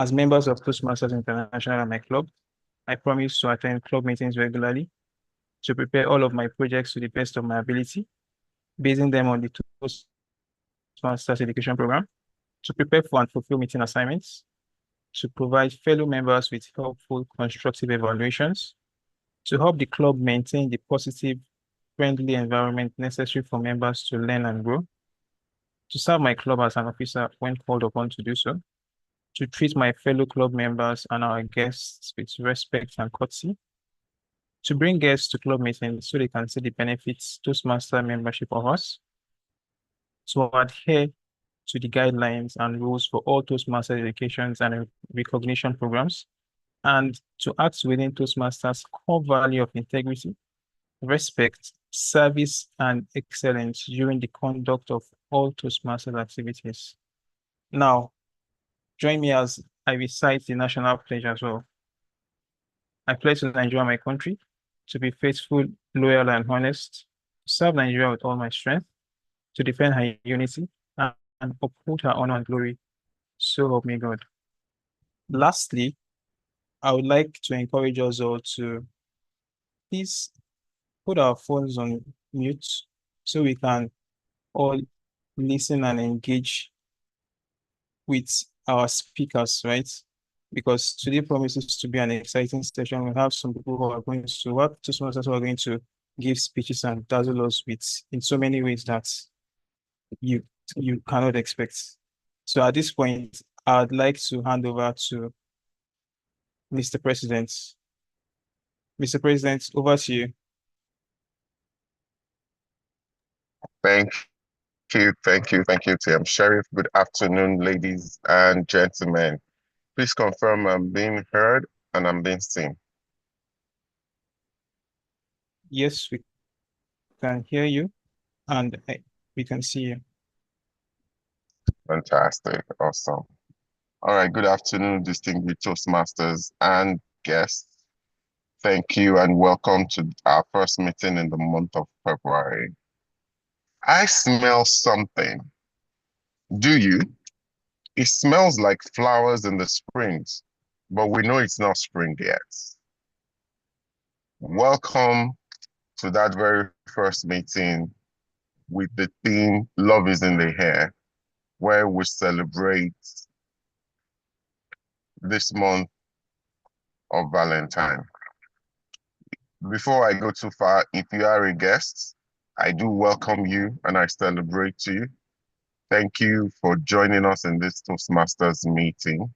As members of Toastmasters International and my club, I promise to attend club meetings regularly to prepare all of my projects to the best of my ability, basing them on the Toastmasters education program, to prepare for and fulfill meeting assignments, to provide fellow members with helpful, constructive evaluations, to help the club maintain the positive, friendly environment necessary for members to learn and grow, to serve my club as an officer when called upon to do so, to treat my fellow club members and our guests with respect and courtesy, to bring guests to club meetings so they can see the benefits Toastmaster membership offers, to adhere to the guidelines and rules for all Toastmaster educations and recognition programs, and to act within Toastmasters' core value of integrity, respect, service, and excellence during the conduct of all Toastmasters activities. Now, join me as I recite the national pledge as well. I pledge to Nigeria, my country, to be faithful, loyal, and honest, to serve Nigeria with all my strength, to defend her unity, and uphold her honor and glory. So help me God. Lastly, I would like to encourage us all to please put our phones on mute so we can all listen and engage with our speakers, right? Because today promises to be an exciting session. We have some people who are going to work, two small who are going to give speeches and dazzle us with in so many ways that you cannot expect. So at this point, I'd like to hand over to Mr. President. Mr. President, over to you. Thank thank you, Tim. Sheriff, good afternoon, ladies and gentlemen. Please confirm I'm being heard and I'm being seen. Yes, we can hear you and we can see you. Fantastic, awesome. All right, good afternoon, distinguished Toastmasters and guests. Thank you and welcome to our first meeting in the month of February. I smell something. Do you? It smells like flowers in the springs, but we know it's not spring yet. Welcome to that very first meeting with the theme Love is in the Air, where we celebrate this month of Valentine. Before I go too far, if you are a guest, I do welcome you and I celebrate you. Thank you for joining us in this Toastmasters meeting.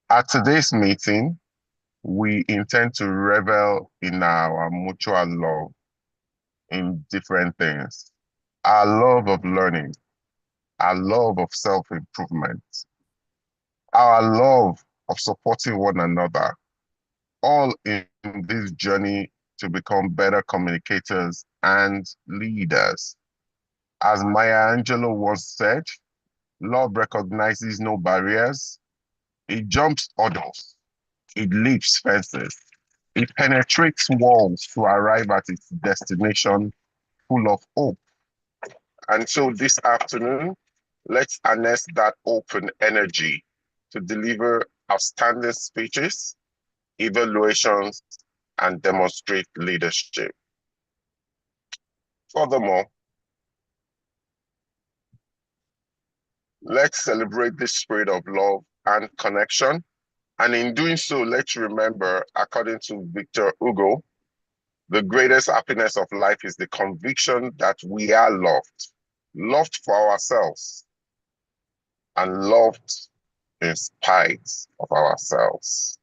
At today's meeting, we intend to revel in our mutual love in different things. Our love of learning, our love of self-improvement, our love of supporting one another, all in this journey to become better communicators and leaders. As Maya Angelou once said, love recognizes no barriers. It jumps hurdles. It leaps fences. It penetrates walls to arrive at its destination full of hope. And so this afternoon, let's harness that open energy to deliver outstanding speeches, evaluations, and demonstrate leadership. Furthermore, let's celebrate the spirit of love and connection. And in doing so, let's remember, according to Victor Hugo, the greatest happiness of life is the conviction that we are loved, loved for ourselves, and loved in spite of ourselves.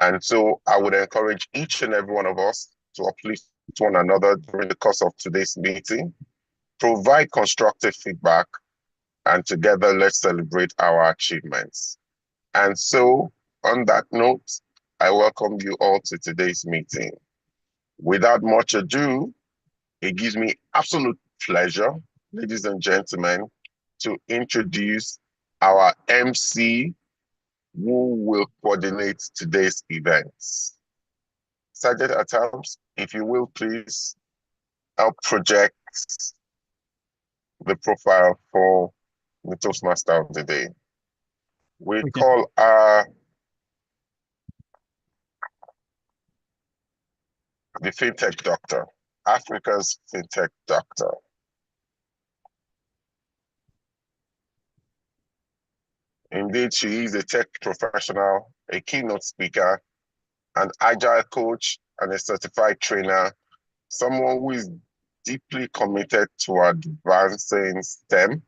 And so I would encourage each and every one of us to uplift one another during the course of today's meeting, provide constructive feedback, and together let's celebrate our achievements. And so on that note, I welcome you all to today's meeting. Without much ado, it gives me absolute pleasure, ladies and gentlemen, to introduce our MC who will coordinate today's events. Sergeant at Arms, if you will please help project the profile for the Toastmaster of the day. We Okay. call the fintech doctor, Africa's fintech doctor. Indeed, she is a tech professional, a keynote speaker, an agile coach, and a certified trainer, someone who is deeply committed to advancing STEM,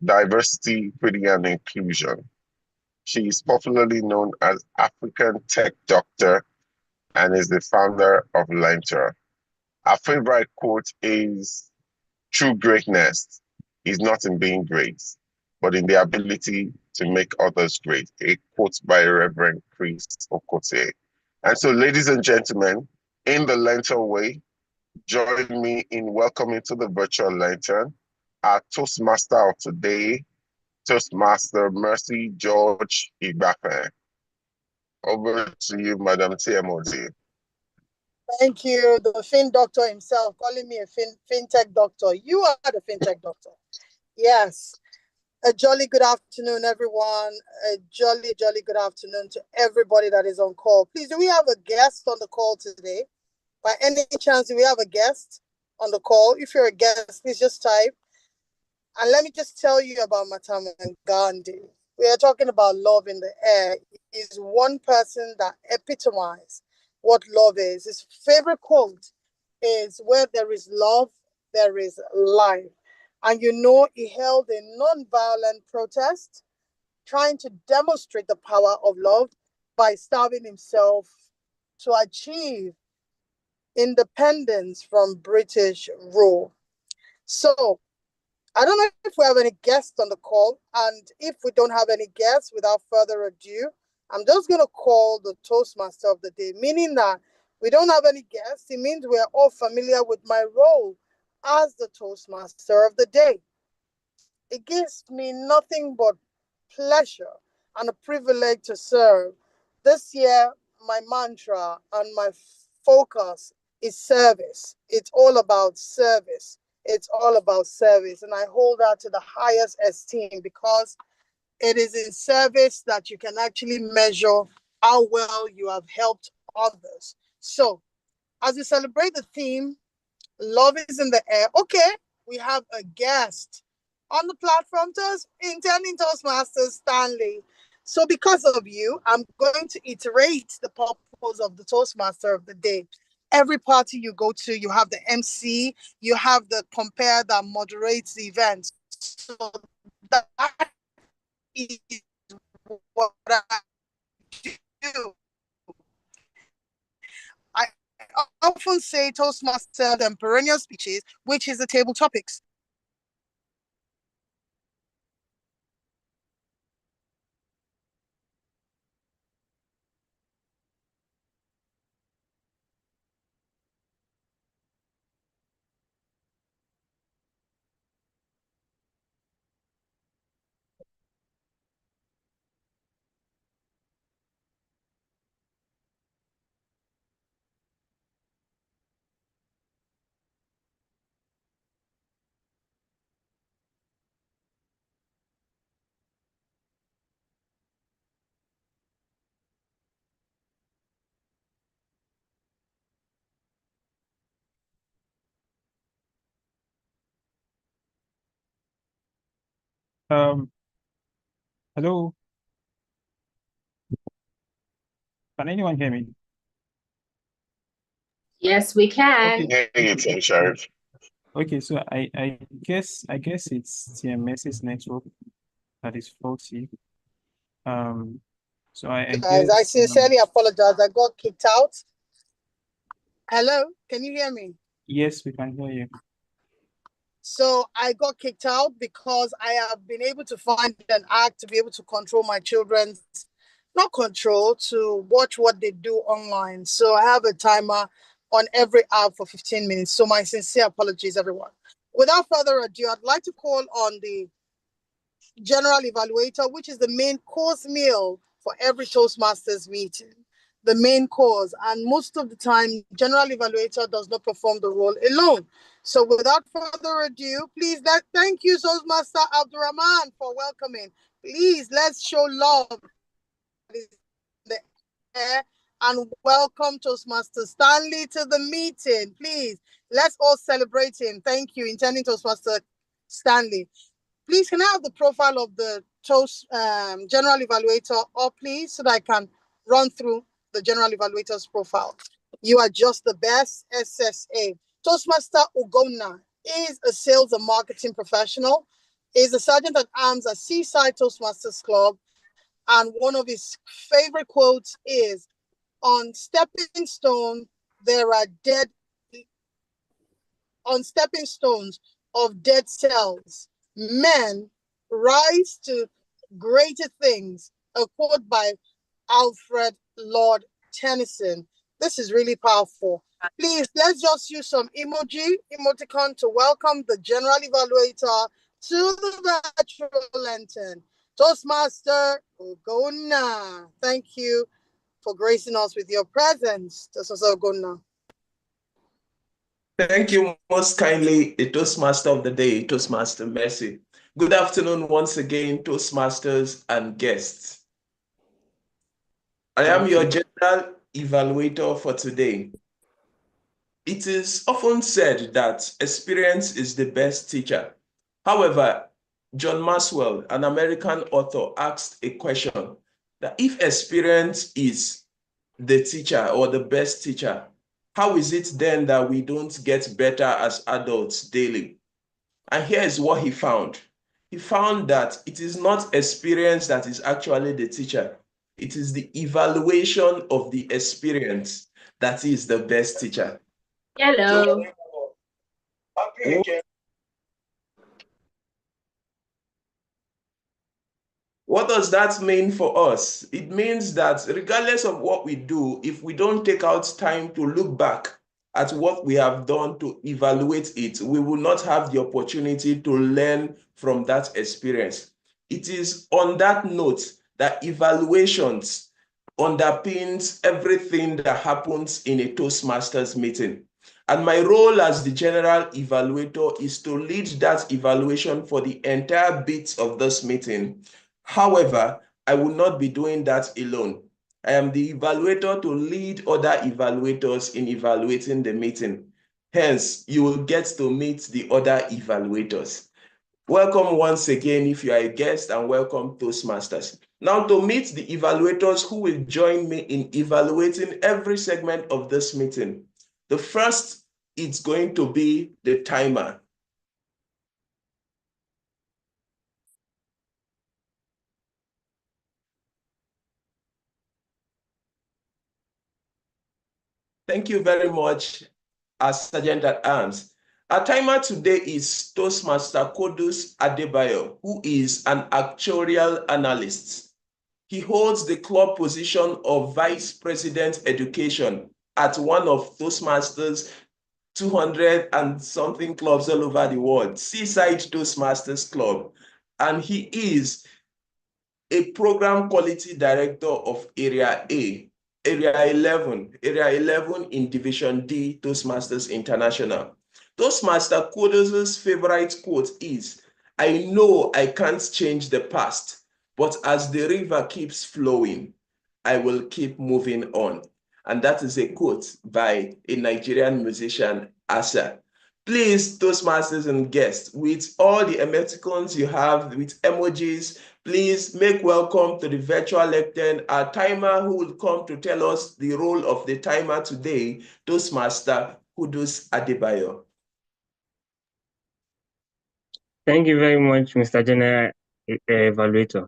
diversity, equity, and inclusion. She is popularly known as African Tech Doctor and is the founder of Learntor. Her favorite quote is, "True greatness is not in being great, but in the ability to make others great." A quote by Reverend Chris Okote. And so, ladies and gentlemen, in the Learntor way, join me in welcoming to the virtual lantern our Toastmaster of today, Toastmaster Mercy George Igbafe. Over to you, Madam TMOD. Thank you, the fin doctor himself, calling me a fintech doctor. You are the fintech doctor. Yes. A jolly good afternoon, everyone. A jolly good afternoon to everybody that is on call. Please, do we have a guest on the call today? By any chance, do we have a guest on the call? If you're a guest, please just type. And let me just tell you about Mahatma Gandhi. We are talking about love in the air. He's one person that epitomizes what love is. His favorite quote is, "Where there is love, there is life." And you know, he held a non-violent protest trying to demonstrate the power of love by starving himself to achieve independence from British rule. So I don't know if we have any guests on the call. And if we don't have any guests, without further ado, I'm just going to call the Toastmaster of the day, meaning that we don't have any guests. It means we're all familiar with my role as the Toastmaster of the day. It gives me nothing but pleasure and a privilege to serve. This year, my mantra and my focus is service. It's all about service. It's all about service. And I hold that to the highest esteem because it is in service that you can actually measure how well you have helped others. So, as we celebrate the theme, love is in the air. Okay, we have a guest on the platform, intending Toastmasters, Stanley. So because of you, I'm going to iterate the purpose of the Toastmaster of the day. Every party you go to, you have the MC, you have the compare that moderates the event. So that is what I do. I often say Toastmaster and perennial speeches, which is the table topics. Hello. Can anyone hear me? Yes, we can. Okay. Hey, it's Sheriff. Okay, so I guess it's TMS's network that is faulty. So I Guys, guess I sincerely apologize. I got kicked out. Hello, can you hear me? yes, we can hear you. So I got kicked out because I have been able to find an act to be able to control my children's, not control, to watch what they do online. So I have a timer on every app for 15 minutes. So my sincere apologies, everyone. Without further ado, I'd like to call on the general evaluator, which is the main course meal for every Toastmasters meeting. The main course. And most of the time, general evaluator does not perform the role alone. So without further ado, please thank you, Toastmaster Abdurrahman, for welcoming. Please, let's show love in the air and welcome Toastmaster Stanley to the meeting. Please, let's all celebrate him. Thank you, intending Toastmaster Stanley. Please, can I have the profile of the general evaluator up, please, so that I can run through the general evaluator's profile. You are just the best, SSA. Toastmaster Ugonna is a sales and marketing professional, is a sergeant at arms at Seaside Toastmasters Club, and one of his favorite quotes is, on stepping stones of dead cells, men rise to greater things. A quote by Alfred Lord Tennyson. This is really powerful. Please, let's just use some emoticon to welcome the general evaluator to the virtual lantern. Toastmaster Ogonna, thank you for gracing us with your presence, Toastmaster Ogonna. Thank you most kindly, the Toastmaster of the day, Toastmaster Mercy. Good afternoon once again, Toastmasters and guests. I am your general evaluator for today. It is often said that experience is the best teacher. However, John Maxwell, an American author, asked a question that if experience is the teacher or the best teacher, how is it then that we don't get better as adults daily? And here is what he found. He found that it is not experience that is actually the teacher. It is the evaluation of the experience that is the best teacher. Hello. What does that mean for us? It means that regardless of what we do, if we don't take out time to look back at what we have done to evaluate it, we will not have the opportunity to learn from that experience. It is on that note that evaluations underpins everything that happens in a Toastmasters meeting. And my role as the general evaluator is to lead that evaluation for the entire bit of this meeting. However, I will not be doing that alone. I am the evaluator to lead other evaluators in evaluating the meeting. Hence, you will get to meet the other evaluators. Welcome once again if you are a guest, and welcome Toastmasters. Now to meet the evaluators who will join me in evaluating every segment of this meeting. The first is going to be the timer. Thank you very much, as Sergeant at Arms. Our timer today is Toastmaster Kodus Adebayo, who is an actuarial analyst. He holds the club position of Vice President Education at one of Toastmasters' 200 and something clubs all over the world, Seaside Toastmasters Club. And he is a program quality director of Area A, Area 11 in Division D, Toastmasters International. Toastmaster Kodos's favorite quote is, "I know I can't change the past, but as the river keeps flowing, I will keep moving on." And that is a quote by a Nigerian musician, Asa. Please, Toastmasters and guests, with all the emoticons you have, with emojis, please make welcome to the virtual lectern our timer who will come to tell us the role of the timer today, Toastmaster Kodus Adebayo. Thank you very much, Mr. General Evaluator.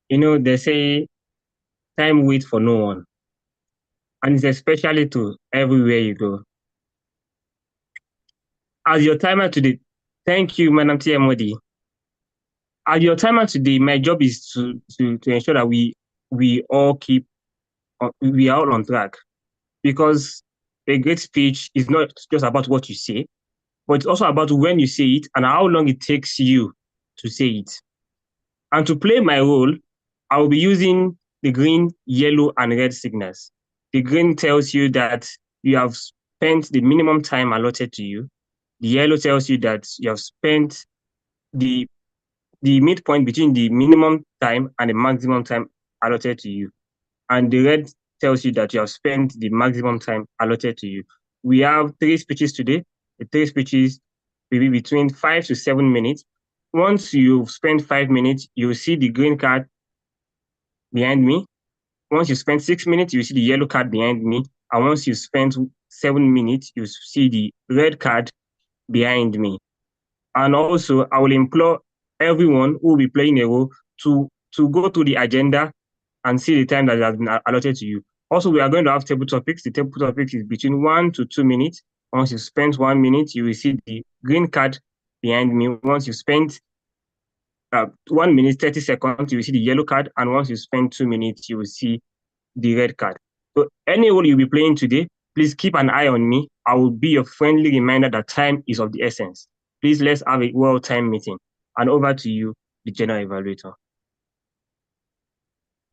You know, they say time waits for no one. And it's especially to everywhere you go. As your timer today, thank you, Madam TMOD. As your timer today, my job is to ensure that we are all on track. Because a great speech is not just about what you say, but it's also about when you say it and how long it takes you to say it. And to play my role, I will be using the green, yellow, and red signals. The green tells you that you have spent the minimum time allotted to you. The yellow tells you that you have spent the the midpoint between the minimum time and the maximum time allotted to you. And the red tells you that you have spent the maximum time allotted to you. We have 3 speeches today. The 3 speeches will be between 5 to 7 minutes. Once you've spent 5 minutes, you'll see the green card behind me. Once you spend 6 minutes, you see the yellow card behind me. And once you spend 7 minutes, you see the red card behind me. And also, I will implore everyone who will be playing a role to go through the agenda and see the time that has been allotted to you. Also, we are going to have table topics. The table topics is between 1 to 2 minutes. Once you spend 1 minute, you will see the green card behind me. Once you spend 1 minute, 30 seconds, you will see the yellow card. And once you spend 2 minutes, you will see the red card. So any role you'll be playing today, please keep an eye on me. I will be your friendly reminder that time is of the essence. Please, let's have a well-timed meeting. And over to you, the general evaluator.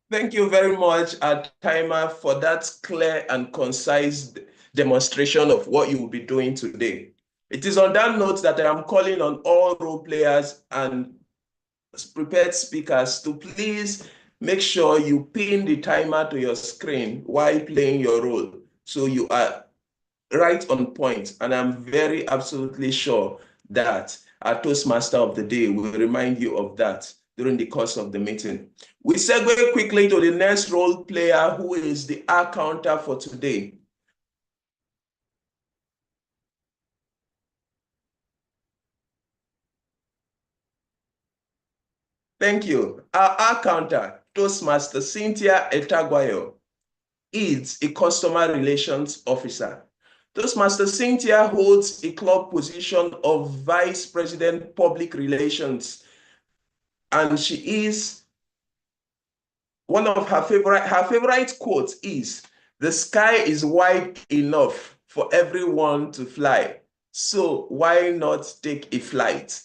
Thank you very much, Timer, for that clear and concise demonstration of what you will be doing today. It is on that note that I am calling on all role players and prepared speakers to please make sure you pin the timer to your screen while playing your role, so you are right on point. And I'm very absolutely sure that our Toastmaster of the day will remind you of that during the course of the meeting. We segue quickly to the next role player, who is the counter for today. Thank you. Our counter, Toastmaster Cynthia Etagwayo, is a customer relations officer. Toastmaster Cynthia holds a club position of Vice President Public Relations, and she is one of her favorite quote is, "The sky is wide enough for everyone to fly, so why not take a flight?"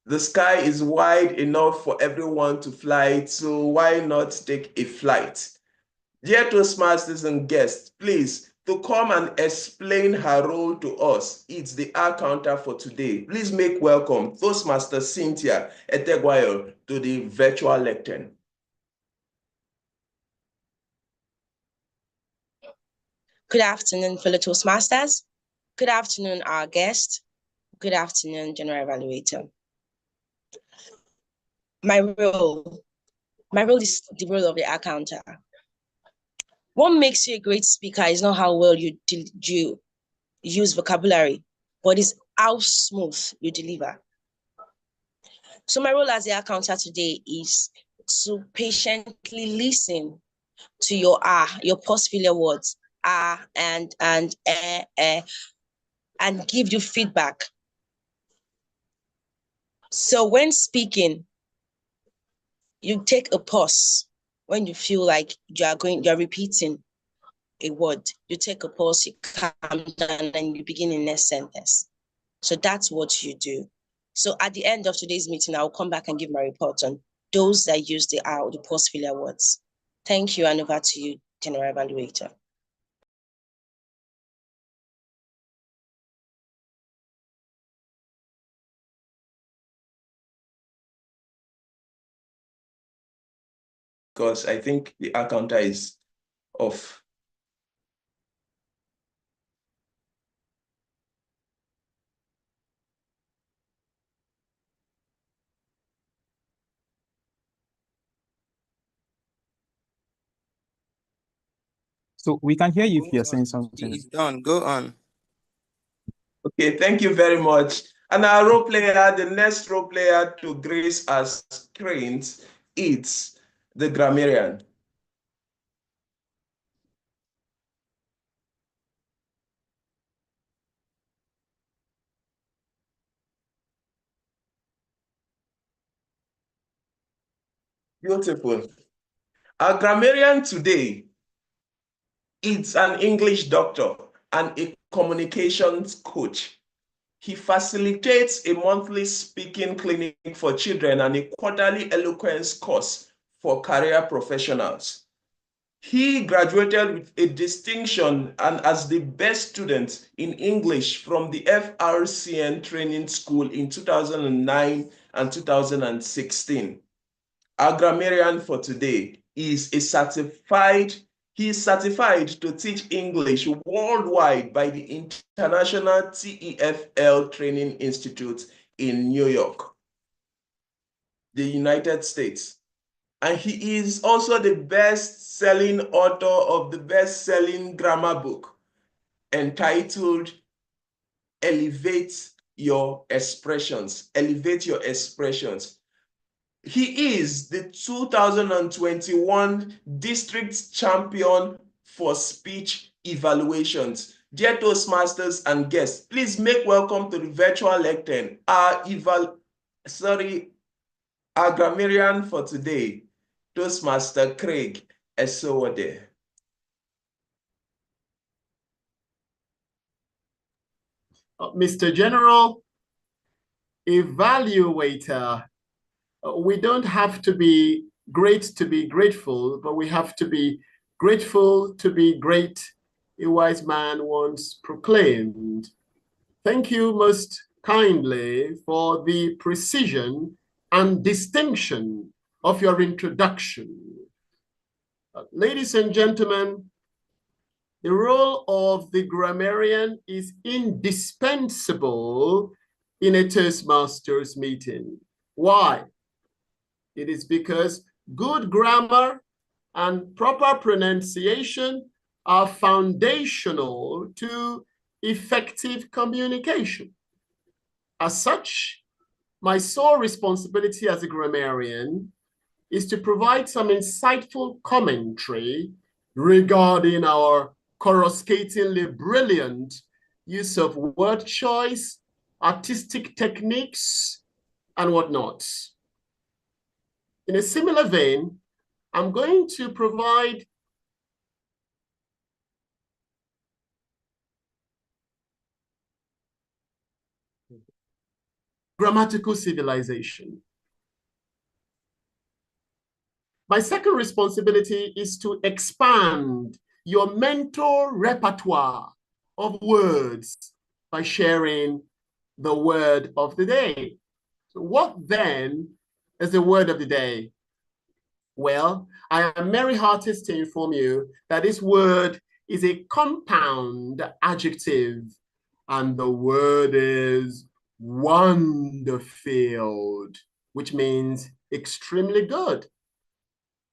The sky is wide enough for everyone to fly, so why not take a flight? Dear Toastmasters and guests, please, to come and explain her role to us, it's the counter for today. Please make welcome Toastmaster Cynthia Etegwayo to the virtual lectern. Good afternoon, fellow Toastmasters. Good afternoon, our guest. Good afternoon, General Evaluator. My role is the role of the counter. What makes you a great speaker is not how well you use vocabulary, but it's how smooth you deliver. So my role as the counter today is to patiently listen to your post-filler words, and give you feedback. So when speaking, you take a pause. When you feel like you're repeating a word, you take a pause, you calm down, and you begin in next sentence. So that's what you do. So at the end of today's meeting, I'll come back and give my report on those that use the post-filler words. Thank you, and over to you, General Evaluator. Because I think the counter is off. So we can hear you if you're saying something. It's done. Go on. Okay, thank you very much. And our role player, the next role player to grace our screens, is the grammarian. Beautiful. Our grammarian today is an English doctor and a communications coach. He facilitates a monthly speaking clinic for children and a quarterly eloquence course for career professionals. He graduated with a distinction and as the best student in English from the FRCN Training School in 2009 and 2016. Our grammarian for today is certified to teach English worldwide by the International TEFL Training Institute in New York, the United States. And he is also the best-selling author of the best-selling grammar book entitled Elevate Your Expressions. Elevate Your Expressions. He is the 2021 District Champion for Speech Evaluations. Dear Toastmasters and guests, please make welcome to the virtual lectern, our grammarian for today, Toastmaster Craig Esowode. Mr. General Evaluator, we don't have to be great to be grateful, but we have to be grateful to be great, a wise man once proclaimed. Thank you most kindly for the precision and distinction of your introduction. Ladies and gentlemen, the role of the grammarian is indispensable in a Toastmasters meeting. Why? It is because good grammar and proper pronunciation are foundational to effective communication. As such, my sole responsibility as a grammarian is to provide some insightful commentary regarding our coruscatingly brilliant use of word choice, artistic techniques, and whatnot. In a similar vein, I'm going to provide grammatical civilization. My second responsibility is to expand your mental repertoire of words by sharing the word of the day. So what then is the word of the day? Well, I am merry hearted to inform you that this word is a compound adjective, and the word is wonderful, which means extremely good,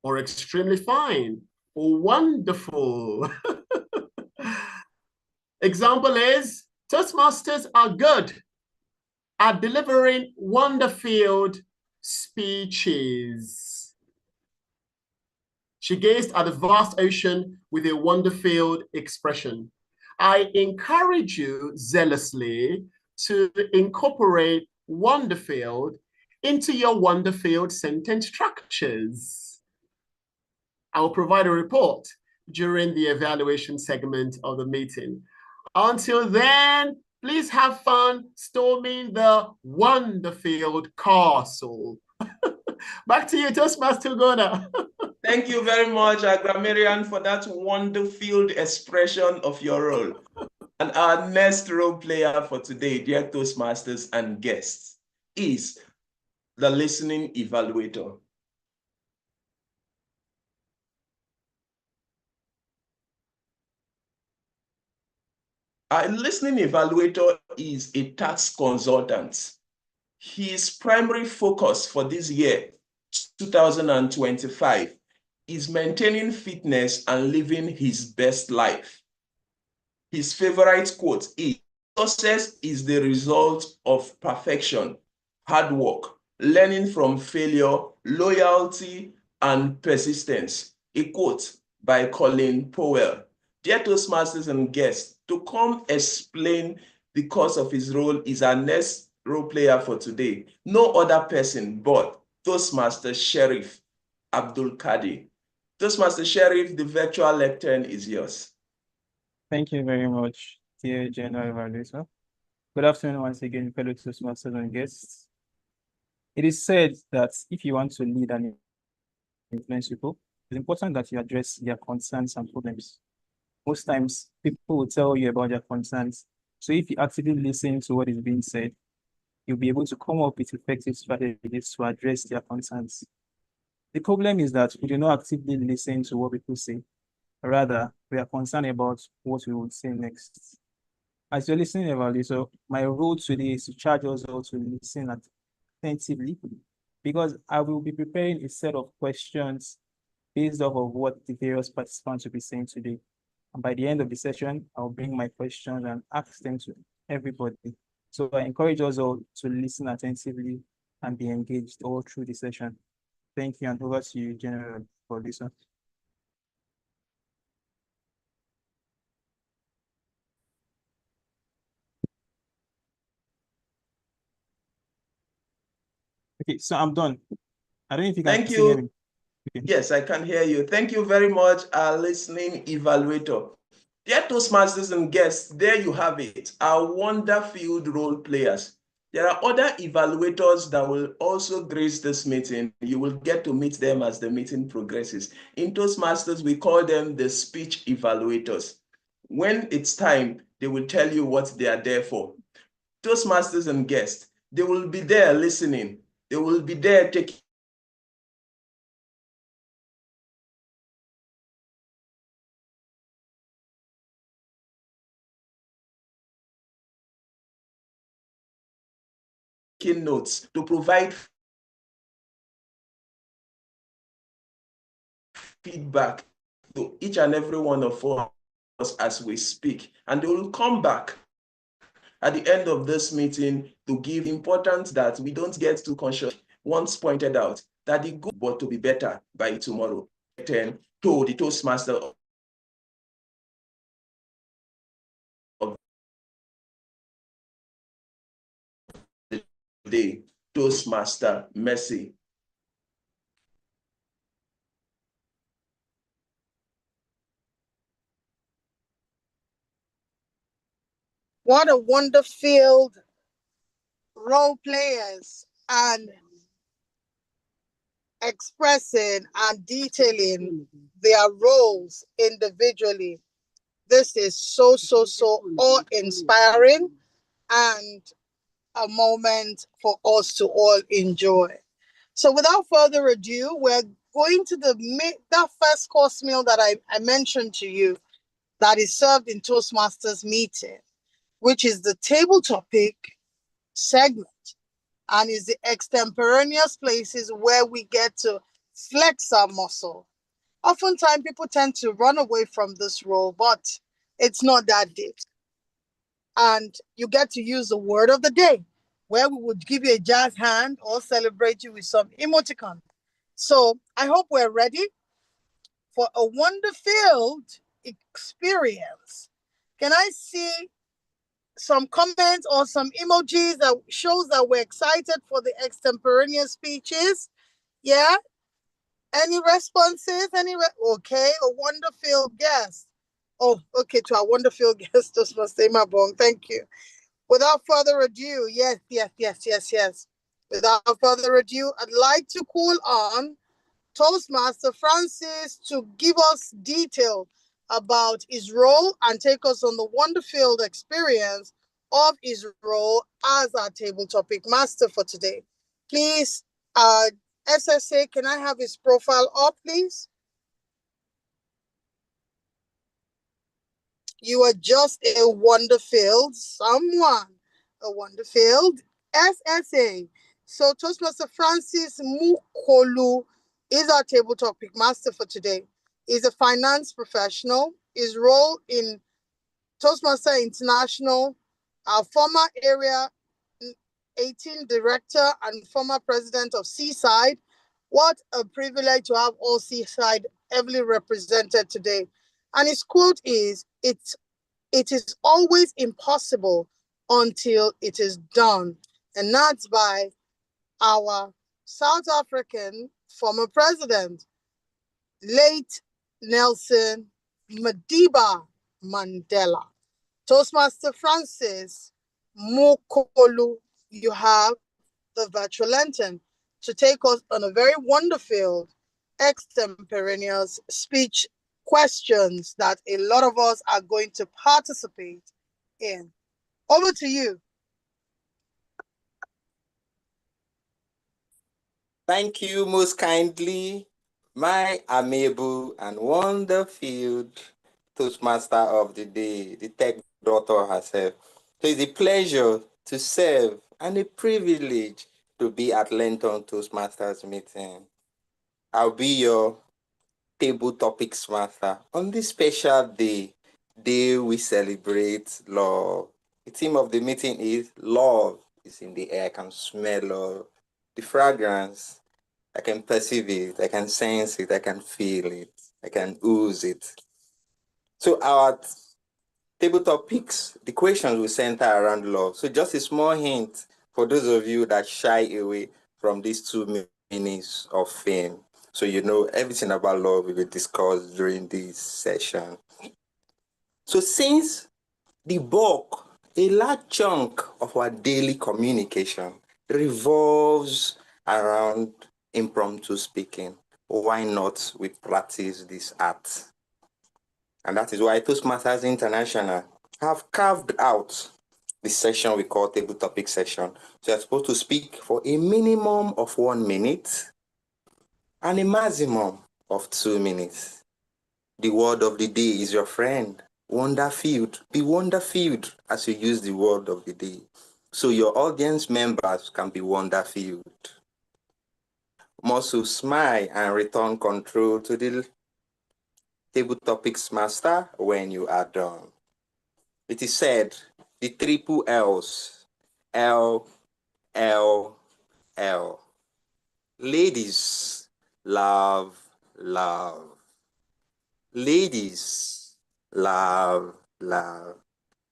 or extremely fine, or wonderful. Example is, Toastmasters are good at delivering wonder-filled speeches. She gazed at the vast ocean with a wonder-filled expression. I encourage you zealously to incorporate wonder-filled into your wonder-filled sentence structures. I will provide a report during the evaluation segment of the meeting. Until then, please have fun storming the wonder-filled castle. Back to you, Toastmaster Gona. Thank you very much, our grammarian, for that wonder-filled expression of your role. And our next role player for today, dear Toastmasters and guests, is the listening evaluator. Our listening evaluator is a tax consultant. His primary focus for this year, 2025, is maintaining fitness and living his best life. His favorite quote is, "Success is the result of perfection, hard work, learning from failure, loyalty, and persistence." A quote by Colin Powell. Dear Toastmasters and guests, to come explain the cause of his role is our next role player for today. No other person but Toastmaster Sheriff Abdul Kadi. Toastmaster Sheriff, the virtual lectern is yours. Thank you very much, dear General Evaluator. Good afternoon once again, fellow Toastmasters and guests. It is said that if you want to lead and influence people, important that you address their concerns and problems. Most times, people will tell you about their concerns. So if you actively listen to what is being said, you'll be able to come up with effective strategies to address their concerns. The problem is that we do not actively listen to what people say. Rather, we are concerned about what we would say next. As you're listening, Evaluator, my role today is to charge us all to listen attentively, because I will be preparing a set of questions based off of what the various participants will be saying today. And by the end of the session, I'll bring my questions and ask them to everybody. So I encourage us all to listen attentively and be engaged all through the session. Thank you, and over to you, General, for this one. Okay, so I'm done. I don't know if you can Thank still hear me. you. Okay. Yes, I can hear you. Thank you very much, our listening evaluator. Dear Toastmasters and guests, there you have it, our wonder-filled role players. There are other evaluators that will also grace this meeting. You will get to meet them as the meeting progresses. In Toastmasters, we call them the speech evaluators. When it's time, they will tell you what they are there for. Toastmasters and guests, they will be there listening. They will be there taking notes to provide feedback to each and every one of us as we speak. And they will come back at the end of this meeting to give importance that we don't get too conscious. Once pointed out that the good but to be better by tomorrow. 10 to the Toastmaster of the day, Toastmaster Mercy. What a wonder-filled role players and expressing and detailing their roles individually. This is so awe-inspiring and a moment for us to all enjoy. So without further ado, we're going to that first course meal that I mentioned to you that is served in Toastmasters meeting, which is the table topic segment, and is the extemporaneous places where we get to flex our muscle. Oftentimes, people tend to run away from this role, but it's not that deep. And you get to use the word of the day, where we would give you a jazz hand or celebrate you with some emoticon. So I hope we're ready for a wonder-filled experience. Can I see some comments or some emojis that shows that we're excited for the extemporaneous speeches? Yeah? Any responses? Okay, a wonder-filled guest. Oh, okay, to our wonder-filled guest, Toastmaster Bong. Thank you. Without further ado, yes. Without further ado, I'd like to call on Toastmaster Francis to give us detail about his role and take us on the wonder-filled experience of his role as our table topic master for today. Please, SSA, can I have his profile up, please? You are just a wonder-filled someone, a wonder-filled SSA. So Toastmaster Francis Mukolu is our table topic master for today. He's a finance professional. His role in Toastmaster International, our former area 18 director and former president of Seaside. What a privilege to have all Seaside heavily represented today. And his quote is, it is always impossible until it is done. And that's by our South African former president, late Nelson Madiba Mandela. Toastmaster Francis Mukolu, you have the virtual lantern to take us on a very wonder-filled extemporaneous speech questions that a lot of us are going to participate in. Over to you. Thank you most kindly, my amiable and wonderful Toastmaster of the day, the tech daughter herself. So it's a pleasure to serve and a privilege to be at Learntor Toastmasters meeting. I'll be your table topics master on this special day we celebrate love. The theme of the meeting is love is in the air. I can smell love, the fragrance. I can perceive it, I can sense it, I can feel it, I can ooze it. So our table topics, the questions will center around love. So just a small hint for those of you that shy away from these 2 minutes of fame. So you know everything about love will be discussed during this session. So since the bulk, a large chunk of our daily communication revolves around impromptu speaking, why not we practice this art? And that is why Toastmasters International have carved out the session we call table topic session. So you're supposed to speak for a minimum of 1 minute and a maximum of 2 minutes. The word of the day is your friend. Wonder-filled. Be wonder-filled as you use the word of the day. So your audience members can be wonder-filled. Muscle smile and return control to the table topics master when you are done. It is said the 3 L's. L, L, L. Ladies, love, love. Ladies, love, love.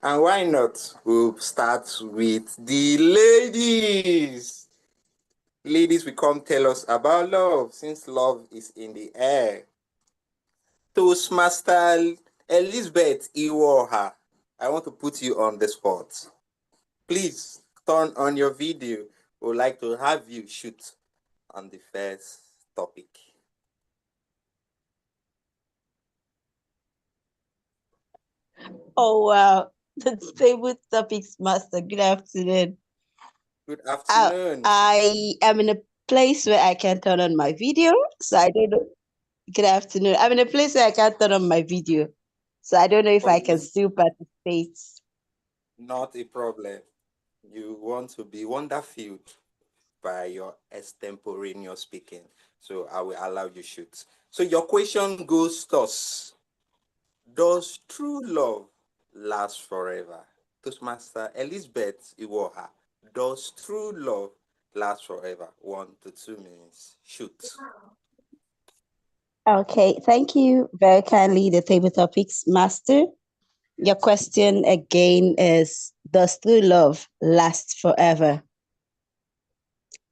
And why not? We'll start with the ladies. Ladies will come tell us about love, since love is in the air. Toastmaster Elizabeth Iwoha, I want to put you on the spot. Please turn on your video. We would like to have you shoot on the first topic. Oh, wow. The table topics master. Good afternoon. Good afternoon. I am in a place where I can turn on my video, so I don't know. Good afternoon. I'm in a place where I can't turn on my video, so I don't know if I can still participate. Not a problem. You want to be wonder-filled by your extemporaneous speaking, so I will allow you shoot. So your question goes thus: does true love last forever? Toastmaster Elizabeth Iwoha, does true love last forever? 1 to 2 minutes. Shoot. Okay, thank you very kindly, the table topics master. Your question again is, does true love last forever?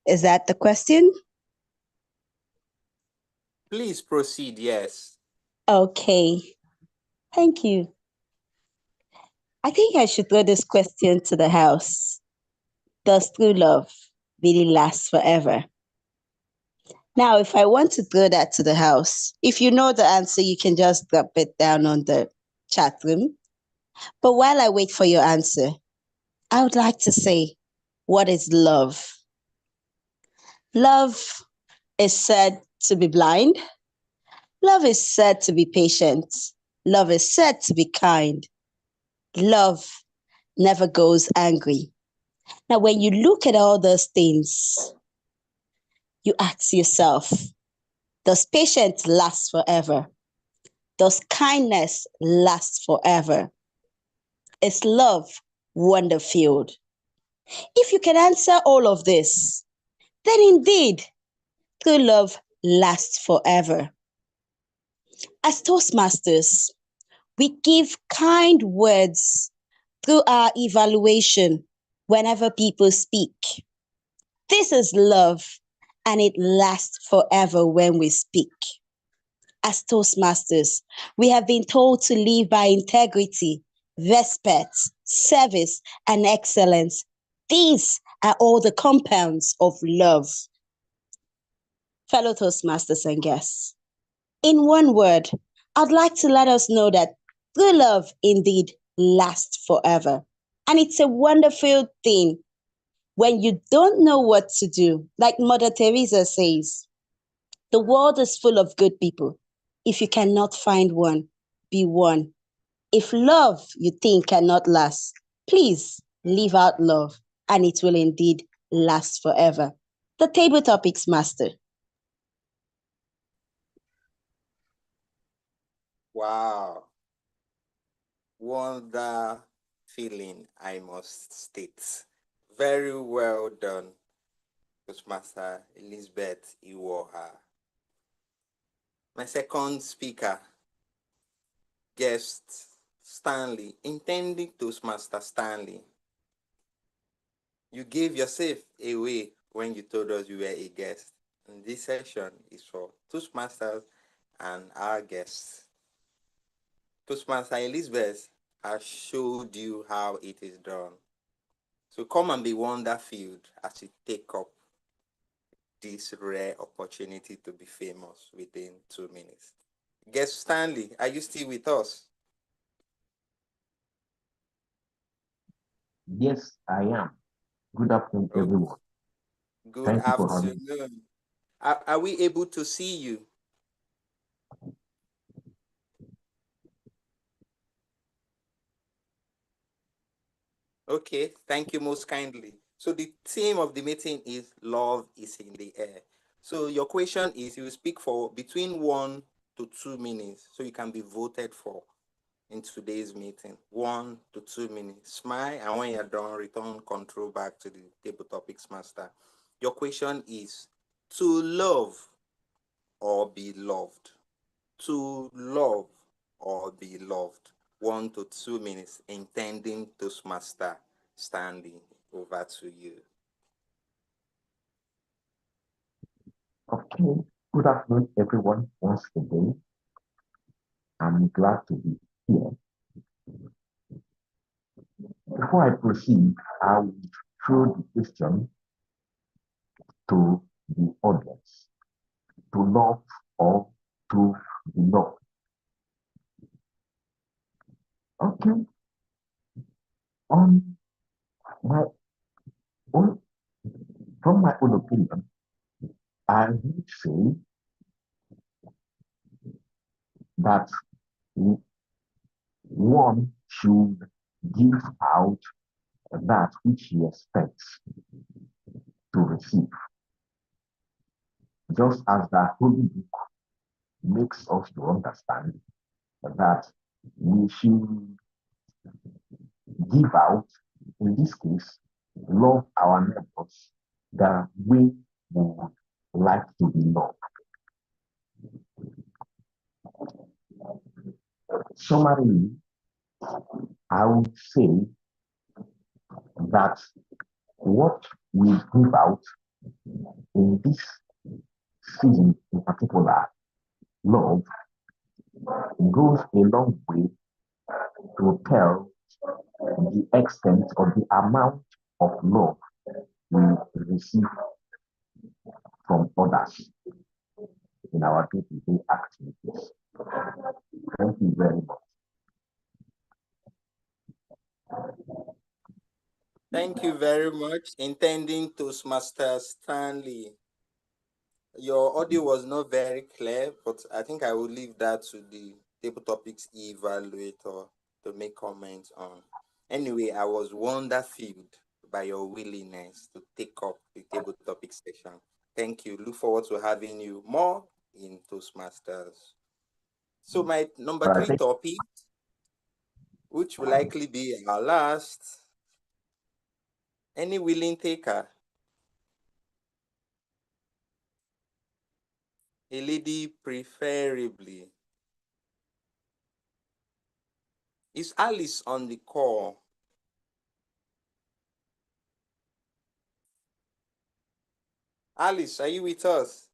Is that the question? Please proceed, yes. Okay, thank you. I think I should throw this question to the house. Does true love really last forever? Now, if I want to throw that to the house, if you know the answer, you can just drop it down on the chat room. But while I wait for your answer, I would like to say, what is love? Love is said to be blind. Love is said to be patient. Love is said to be kind. Love never goes angry. Now, when you look at all those things, you ask yourself, does patience last forever? Does kindness last forever? Is love wonder-filled? If you can answer all of this, then indeed, true love lasts forever. As Toastmasters, we give kind words through our evaluation whenever people speak. This is love, and it lasts forever when we speak. As Toastmasters, we have been told to live by integrity, respect, service, and excellence. These are all the compounds of love. Fellow Toastmasters and guests, In one word, I'd like to let us know that true love indeed lasts forever. And it's a wonderful thing when you don't know what to do. Like Mother Teresa says, the world is full of good people. If you cannot find one, be one. If love you think cannot last, please leave out love, and it will indeed last forever. The Table Topics Master. Wow. Wonder feeling, I must state. Very well done, Toastmaster Elizabeth Iwoha. My second speaker, guest Stanley, intending Toastmaster Stanley. You gave yourself away when you told us you were a guest. And this session is for Toastmasters and our guests. Toastmaster Elizabeth has showed you how it is done. So come and be wonder-filled as you take up this rare opportunity to be famous within 2 minutes. Guest Stanley, are you still with us? Yes, I am. Good afternoon, everyone. Good Thank you for having me. afternoon. Are we able to see you? Okay, thank you most kindly. So the theme of the meeting is love is in the air. So your question is you speak for between 1 to 2 minutes, so you can be voted for in today's meeting. 1 to 2 minutes. Smile, and when you're done, return control back to the Table Topics Master. Your question is to love or be loved. To love or be loved. 1 to 2 minutes, intending Toastmaster Stanley. Over to you. Okay. Good afternoon, everyone, once again. I'm glad to be here. Before I proceed, I will throw the question to the audience. To love or to be loved? Okay. On my own, from my own opinion, I would say that one should give out that which he expects to receive. Just as the Holy Book makes us to understand that we should give out, in this case, love our neighbors the way we would like to be loved. Summarily, I would say that what we give out in this season in particular, love, goes a long way to tell the extent or the amount of love we receive from others in our day-to-day activities. Thank you very much. Thank you very much, intending Toastmaster Stanley. Your audio was not very clear, but I think I will leave that to the Table Topics evaluator to make comments on. Anyway, I was wonder-filled by your willingness to take up the Table Topics session. Thank you. Look forward to having you more in Toastmasters. So my number 3 topic, which will likely be our last. Any willing taker? A lady preferably. Is Alice on the call? Alice, are you with us?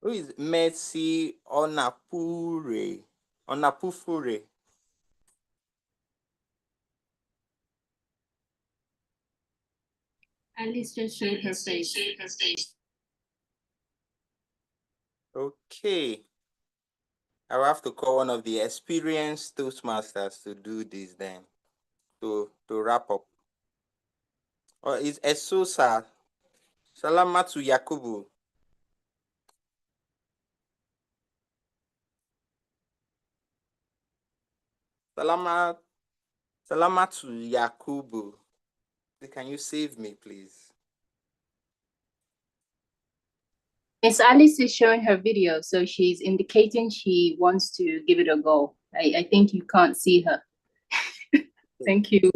Who is Mercy Onapure? Onapufure. Alice just showed her face. Okay. I will have to call one of the experienced Toastmasters to do this then, to wrap up. Or is Esosa Salamatu Yakubu? Salamatu Yakubu. Can you save me, please? Miss Alice is showing her video, so she's indicating she wants to give it a go. I think you can't see her. Thank you.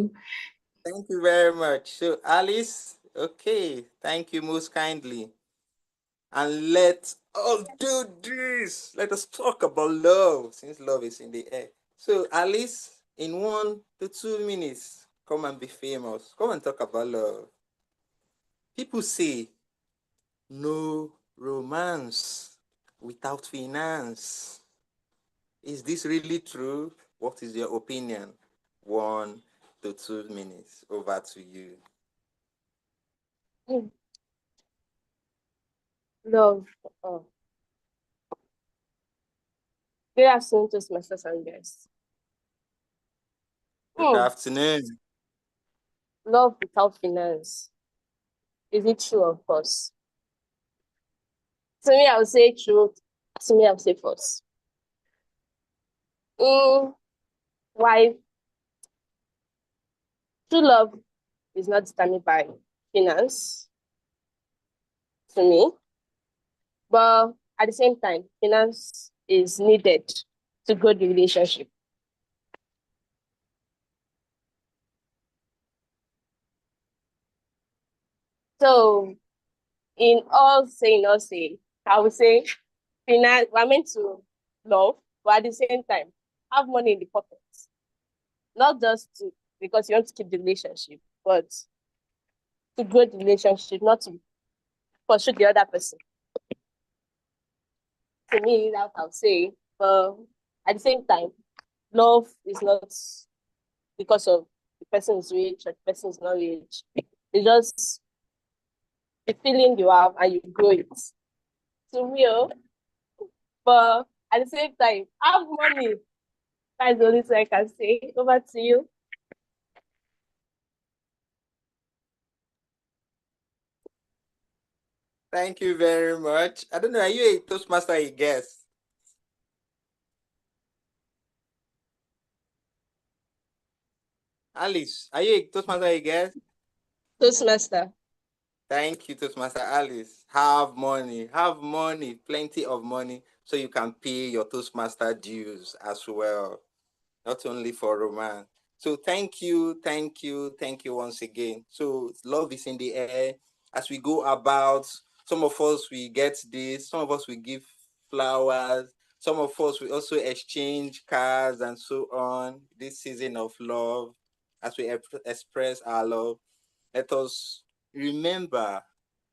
Thank you very much. So Alice, okay, thank you most kindly. And let's all do this. Let us talk about love, since love is in the air. So Alice, in 1 to 2 minutes, come and be famous. Come and talk about love. People say no romance without finance. Is this really true? What is your opinion? 1 to 2 minutes. Over to you. Love. Oh. Good afternoon, Toastmasters and guests. Good afternoon. Love without finance. Is it true? Of course. To me, I would say true. To me, I would say false. Why? True love is not determined by finance, to me. But at the same time, finance is needed to grow the relationship. So, in all saying, I would say finance, we're meant to love, but at the same time, have money in the pocket. Not just because you want to keep the relationship, but to grow the relationship, not to pursue the other person. To me, that's what I would say. But at the same time, love is not because of the person is rich or the person is not rich. It's just the feeling you have and you grow it. To me, but at the same time, have money. That's the only thing I can say. Over to you. Thank you very much. I don't know, are you a Toastmaster, I guess? Alice, are you a Toastmaster, I guess? Toastmaster. Thank you, Toastmaster Alice. Have money, plenty of money, so you can pay your Toastmaster dues as well, not only for romance. So thank you once again. So love is in the air. As we go about, some of us, we get this, some of us, we give flowers, some of us, we also exchange cards and so on. This season of love, as we express our love, let us remember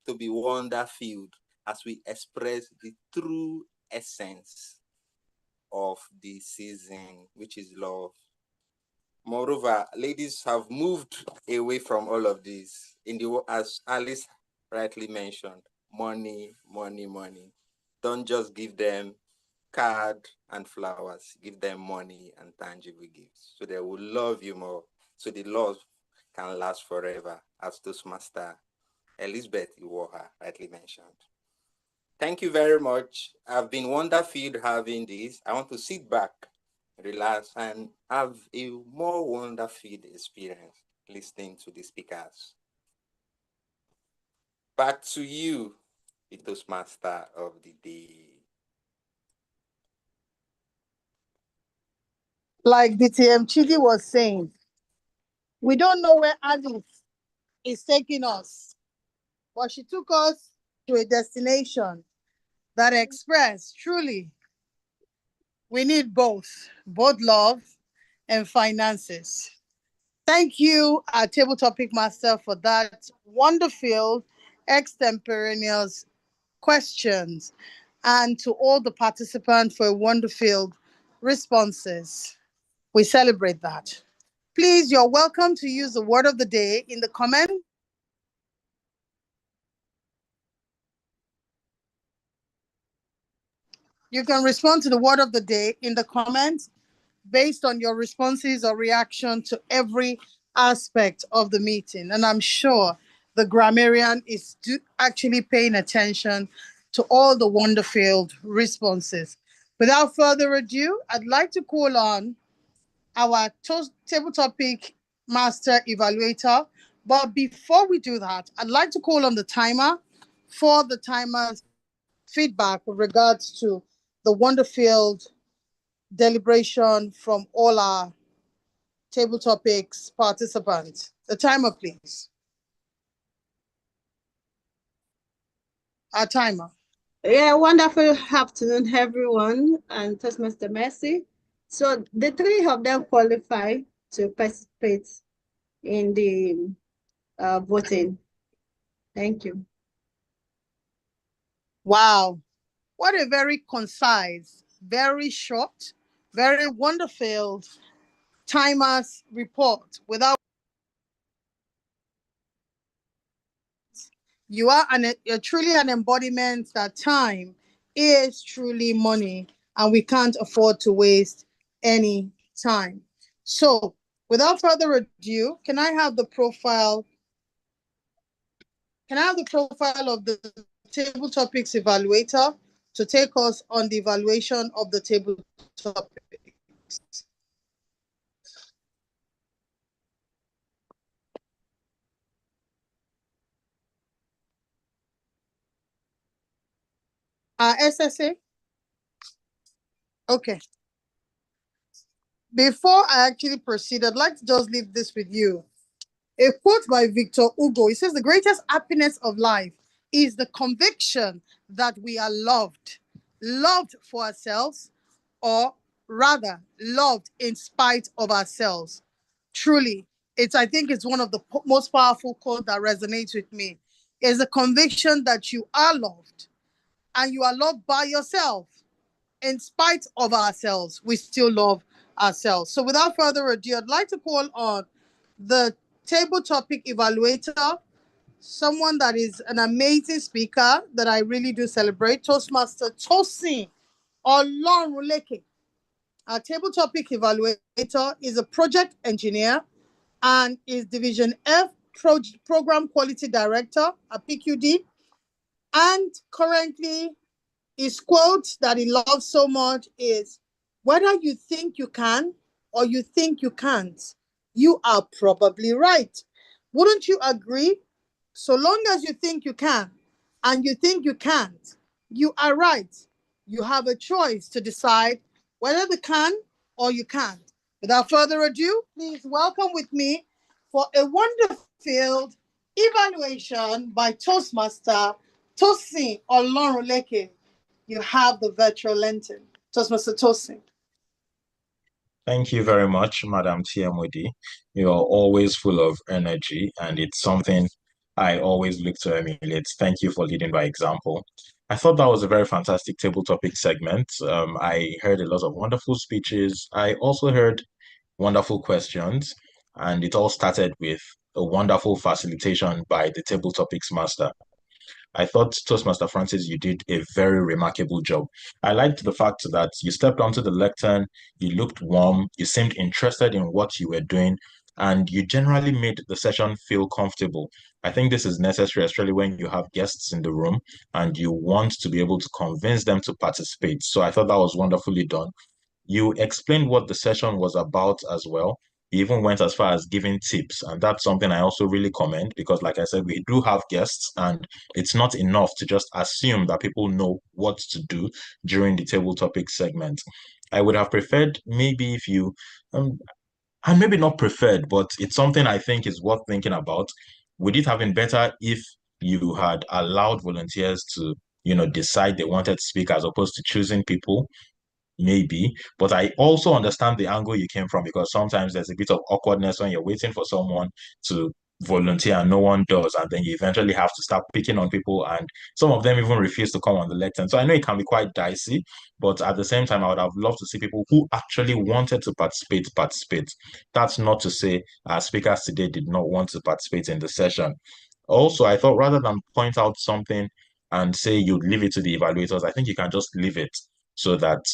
to be wonder-filled as we express the true essence of the season, which is love. Moreover, ladies have moved away from all of this. As Alice rightly mentioned, money. Don't just give them card and flowers. Give them money and tangible gifts, so they will love you more, so the love can last forever, as Toastmaster Elizabeth Iwoha rightly mentioned. Thank you very much. I've been wonderful having this. I want to sit back, relax, and have a more wonderful experience listening to the speakers. Back to you, the Toastmaster of the day. Like DTM Chidi was saying, we don't know where Alice is taking us, but she took us to a destination that expressed truly we need both love and finances. Thank you, our table topic master, for that wonderful extemporaneous questions. and to all the participants for wonder-filled responses. We celebrate that. Please, you're welcome to use the word of the day in the comment. You can respond to the word of the day in the comments based on your responses or reaction to every aspect of the meeting. And I'm sure the grammarian is actually paying attention to all the wonder-filled responses. Without further ado, I'd like to call on our table topic master evaluator. But before we do that, I'd like to call on the timer for the timer's feedback with regards to the wonder-filled deliberation from all our table topics participants. The timer, please. Our timer. Yeah, wonderful afternoon, everyone, and Toastmaster Mercy. So the three of them qualify to participate in the voting. Thank you. Wow, what a very concise, very short, very wonder-filled timer's report. Without you're truly an embodiment that time is truly money, and we can't afford to waste any time. So without further ado, can I have the profile? Can I have the profile of the table topics evaluator to take us on the evaluation of the table topics? SSA? Okay. Before I actually proceed, I'd like to just leave this with you. A quote by Victor Hugo. He says, the greatest happiness of life is the conviction that we are loved. Loved for ourselves, or rather, loved in spite of ourselves. Truly, I think it's one of the most powerful quotes that resonates with me. Is the conviction that you are loved, and you are loved by yourself. In spite of ourselves, we still love ourselves. So without further ado, I'd like to call on the table topic evaluator, someone that is an amazing speaker that I really do celebrate, Toastmaster Tosin Olorunleke. Our table topic evaluator is a project engineer and is Division F Program Quality Director at PQD, and currently his quote that he loves so much is, whether you think you can or you think you can't, you are probably right. Wouldn't you agree? So long as you think you can and you think you can't, you are right. You have a choice to decide whether you can or you can't. Without further ado, please welcome with me for a wonder-filled evaluation by Toastmaster Tosin Olorunleke. You have the virtual lantern. Toastmaster Tosin. Thank you very much, Madam TMOD. You are always full of energy, and it's something I always look to emulate. Thank you for leading by example. I thought that was a very fantastic table topic segment. I heard a lot of wonderful speeches. I also heard wonderful questions, and it all started with a wonderful facilitation by the table topics master. I thought, Toastmaster Francis, you did a very remarkable job. I liked the fact that you stepped onto the lectern, you looked warm, you seemed interested in what you were doing, and you generally made the session feel comfortable. I think this is necessary, especially when you have guests in the room and you want to be able to convince them to participate. So I thought that was wonderfully done. You explained what the session was about as well. You even went as far as giving tips, and that's something I also really commend because, like I said, we do have guests, and it's not enough to just assume that people know what to do during the table topic segment. I would have preferred maybe if you, and maybe not preferred, but it's something I think is worth thinking about. Would it have been better if you had allowed volunteers to, decide they wanted to speak as opposed to choosing people? Maybe, but I also understand the angle you came from because sometimes there's a bit of awkwardness when you're waiting for someone to volunteer and no one does, and then you eventually have to start picking on people, and some of them even refuse to come on the lectern. So I know it can be quite dicey, but at the same time, I would have loved to see people who actually wanted to participate. That's not to say our speakers today did not want to participate in the session. Also, I thought rather than point out something and say you'd leave it to the evaluators, I think you can just leave it so that,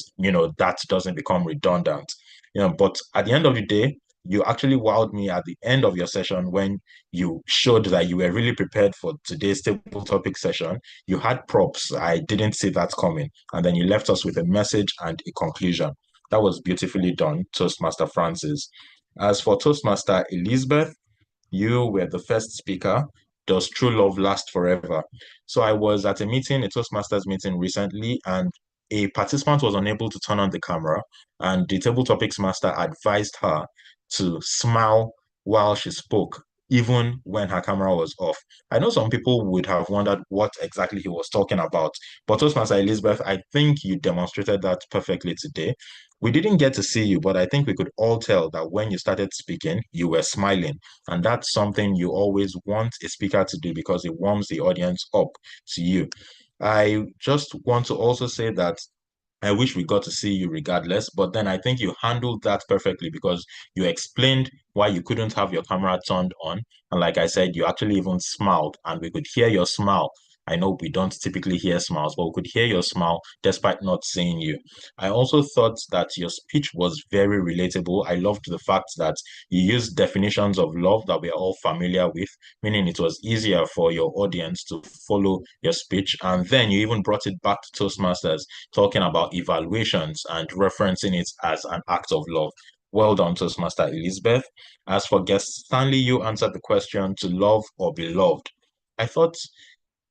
that doesn't become redundant. But at the end of the day, you actually wowed me at the end of your session when you showed that you were really prepared for today's table topic session. You had props. I didn't see that coming. And then you left us with a message and a conclusion. That was beautifully done, Toastmaster Francis. As for Toastmaster Elizabeth, you were the first speaker. Does true love last forever? So I was at a meeting, a Toastmasters meeting recently, and a participant was unable to turn on the camera, and the table topics master advised her to smile while she spoke, even when her camera was off. I know some people would have wondered what exactly he was talking about, but Toastmaster Elizabeth, I think you demonstrated that perfectly today. We didn't get to see you, but I think we could all tell that when you started speaking, you were smiling. And that's something you always want a speaker to do because it warms the audience up to you. I just want to also say that I wish we got to see you regardless, but then I think you handled that perfectly because you explained why you couldn't have your camera turned on. And like I said, you actually even smiled and we could hear your smile. I know we don't typically hear smiles, but we could hear your smile despite not seeing you. I also thought that your speech was very relatable. I loved the fact that you used definitions of love that we're all familiar with, meaning it was easier for your audience to follow your speech. And then you even brought it back to Toastmasters, talking about evaluations and referencing it as an act of love. Well done, Toastmaster Elizabeth. As for guest Stanley, you answered the question to love or be loved. I thought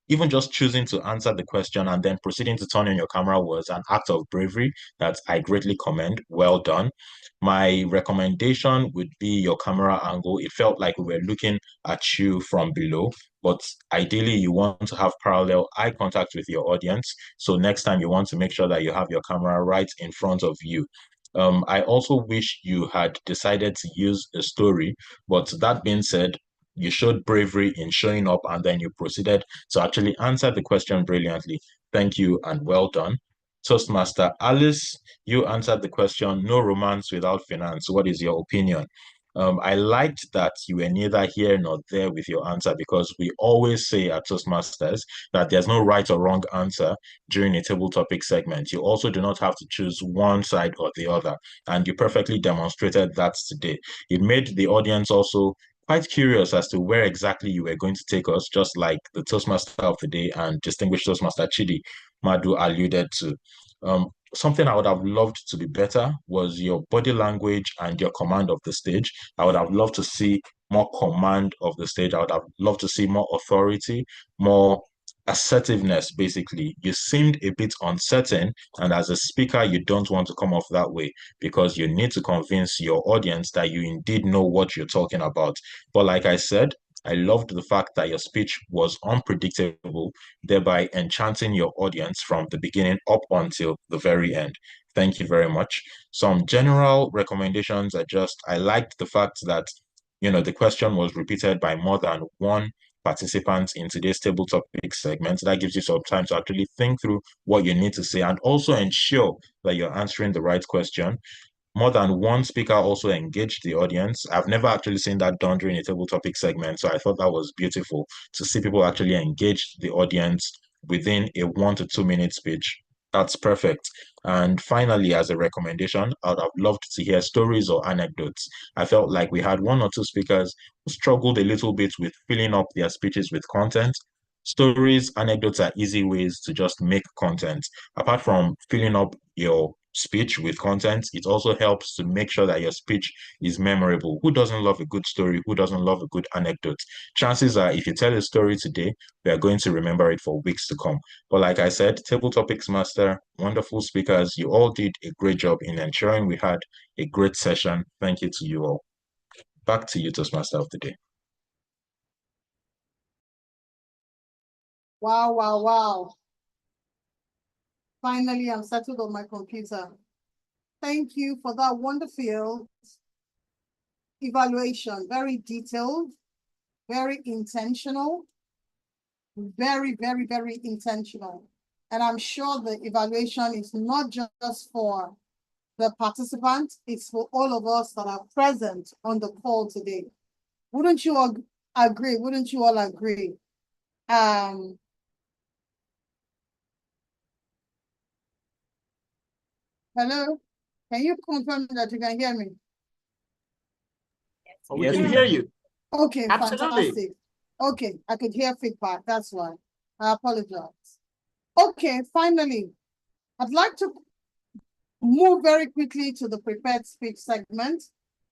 even just choosing to answer the question and then proceeding to turn on your camera was an act of bravery that I greatly commend. Well done. My recommendation would be your camera angle. It felt like we were looking at you from below, but ideally you want to have parallel eye contact with your audience. So next time you want to make sure that you have your camera right in front of you. I also wish you had decided to use a story, but that being said, you showed bravery in showing up and then you proceeded to actually answer the question brilliantly. Thank you and well done. Toastmaster Alice, you answered the question, no romance without finance. What is your opinion? I liked that you were neither here nor there with your answer because we always say at Toastmasters that there's no right or wrong answer during a table topic segment. You also do not have to choose one side or the other. And you perfectly demonstrated that today. It made the audience also quite curious as to where exactly you were going to take us, just like the Toastmaster of the day and distinguished Toastmaster Chidi Madu alluded to. Something I would have loved to be better was your body language and your command of the stage. I would have loved to see more command of the stage. I would have loved to see more authority, more assertiveness, basically. You seemed a bit uncertain, and as a speaker, you don't want to come off that way because you need to convince your audience that you indeed know what you're talking about. But like I said, I loved the fact that your speech was unpredictable, thereby enchanting your audience from the beginning up until the very end. Thank you very much. Some general recommendations are just, I liked the fact that, the question was repeated by more than one participant in today's table topic segment. That gives you some time to actually think through what you need to say and also ensure that you're answering the right question. More than one speaker also engaged the audience. I've never actually seen that done during a table topic segment, so I thought that was beautiful to see people actually engage the audience within a 1 to 2 minute speech. That's perfect. And finally, as a recommendation, I would have loved to hear stories or anecdotes. I felt like we had 1 or 2 speakers who struggled a little bit with filling up their speeches with content. Stories, anecdotes are easy ways to just make content. Apart from filling up your speech with content, it also helps to make sure that your speech is memorable. Who doesn't love a good story? Who doesn't love a good anecdote? Chances are, if you tell a story today, we are going to remember it for weeks to come. But like I said, Table Topics Master, wonderful speakers, you all did a great job in ensuring we had a great session. Thank you to you all. Back to you, Toastmaster of the day. Wow, wow, wow. Finally, I'm settled on my computer. Thank you for that wonderful evaluation. Very detailed, very intentional, very, very, very intentional. And I'm sure the evaluation is not just for the participants, it's for all of us that are present on the call today. Wouldn't you all agree? Wouldn't you all agree? Hello, can you confirm that you can hear me? Oh, we can hear you. Okay, Absolutely. fantastic. Okay, I could hear feedback, that's why. I apologize. Okay, finally, I'd like to move very quickly to the prepared speech segment.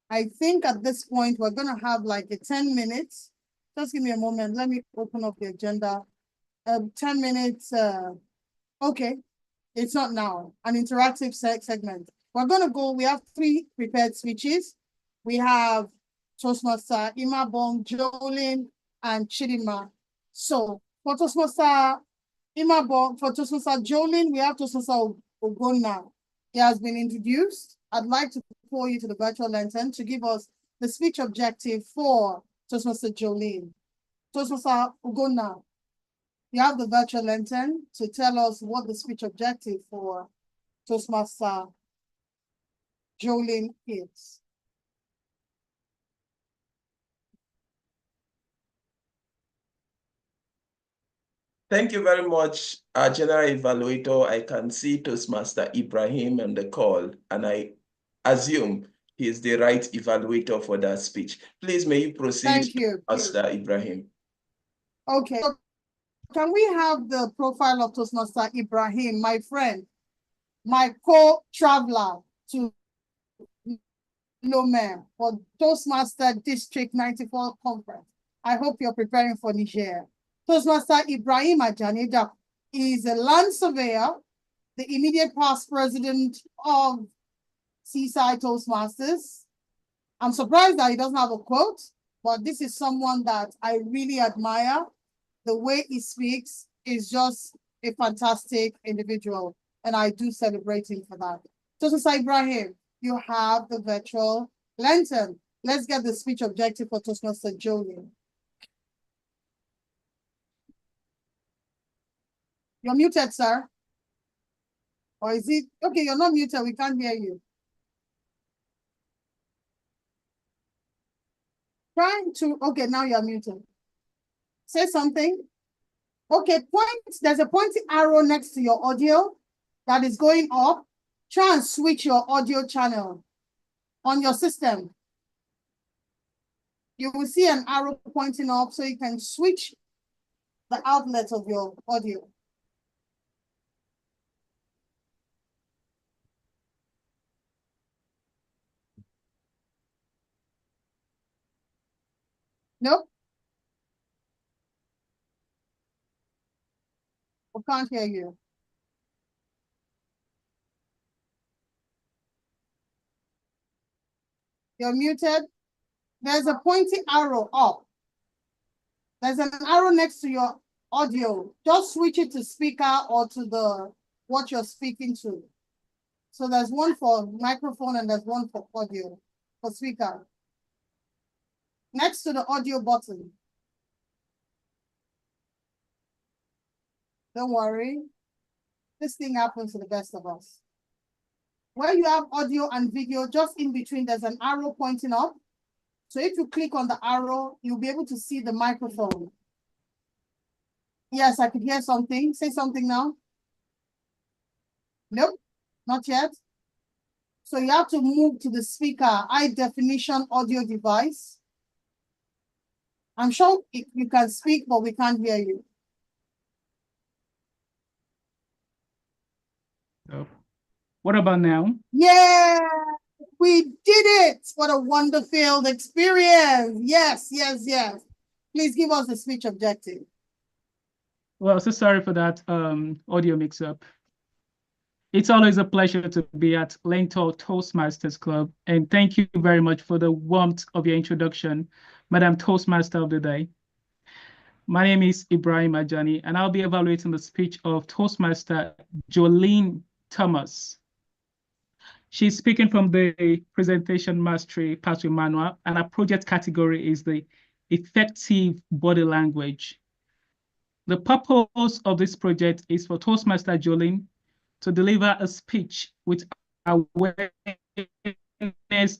I think at this point, we're gonna have like a 10 minutes. Just give me a moment, let me open up the agenda. 10 minutes, okay, it's not now, an interactive segment. We're gonna go, we have 3 prepared speeches. We have Toastmaster Imabong, Jolene, and Chidinma. So for Toastmaster Imabong, for Toastmaster Jolene, we have Toastmaster Ogonna. He has been introduced. I'd like to call you to the virtual lantern to give us the speech objective for Toastmaster Jolene. Toastmaster Ogonna, you have the virtual lantern to tell us what the speech objective for Toastmaster Jolene is. Thank you very much, our General Evaluator. I can see Toastmaster Ibrahim on the call, and I assume he is the right evaluator for that speech. Please, may you proceed, Thank you. Toastmaster Ibrahim. Okay, so can we have the profile of Toastmaster Ibrahim, my friend, my co-traveler to Lomé for Toastmaster District 94 Conference? I hope you're preparing for Niger. Toastmaster Ibrahim Ajaneda is a land surveyor, the immediate past president of Seaside Toastmasters. I'm surprised that he doesn't have a quote, but this is someone that I really admire. The way he speaks is just a fantastic individual, and I do celebrate him for that. Toastmaster Ibrahim, you have the virtual lantern. Let's get the speech objective for Toastmaster Jolene. You're muted, sir. Or is it? Okay, you're not muted. We can't hear you. Trying to, okay, now you're muted. Say something. Okay, there's a pointing arrow next to your audio that is going up. Try and switch your audio channel on your system. You will see an arrow pointing up so you can switch the outlet of your audio. Nope. We can't hear you. You're muted. There's a pointing arrow up. There's an arrow next to your audio. Just switch it to speaker or to what you're speaking to. So there's one for microphone and there's one for audio, for speaker. Next to the audio button. Don't worry. This thing happens to the best of us. Where you have audio and video, just in between, there's an arrow pointing up. So if you click on the arrow, you'll be able to see the microphone. Yes, I could hear something. Say something now. Nope, not yet. So you have to move to the speaker, high definition audio device. I'm sure you can speak, but we can't hear you. Oh. What about now? Yeah, we did it. What a wonderful experience. Yes, yes, yes. Please give us the speech objective. Well, so sorry for that audio mix-up. It's always a pleasure to be at Learntor Toastmasters Club, and thank you very much for the warmth of your introduction, Madam Toastmaster of the Day. My name is Ibrahim Ajani, and I'll be evaluating the speech of Toastmaster Jolene Thomas. She's speaking from the Presentation Mastery Pathway Manual, and our project category is the effective body language. The purpose of this project is for Toastmaster Jolene to deliver a speech with awareness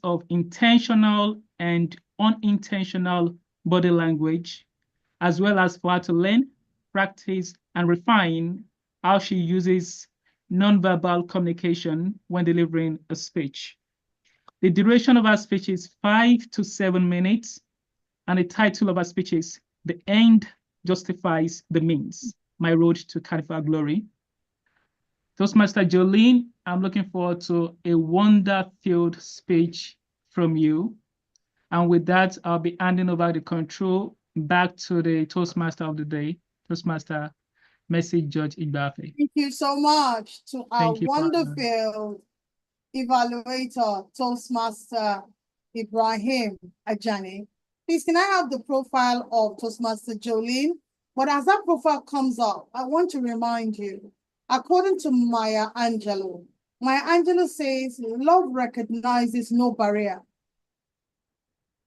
of intentional and unintentional body language, as well as for her to learn, practice, and refine how she uses nonverbal communication when delivering a speech. The duration of our speech is 5 to 7 minutes, and the title of our speech is "The End Justifies the Means, My Road to Carnival Glory." Toastmaster Jolene, I'm looking forward to a wonder-filled speech from you. And with that, I'll be handing over the control back to the Toastmaster of the day, Toastmaster Mercy George Igbafe. Thank you so much to our Thank you, wonderful evaluator, Toastmaster Ibrahim Ajani. Please, can I have the profile of Toastmaster Jolene? But as that profile comes up, I want to remind you, according to Maya Angelou says, love recognizes no barrier.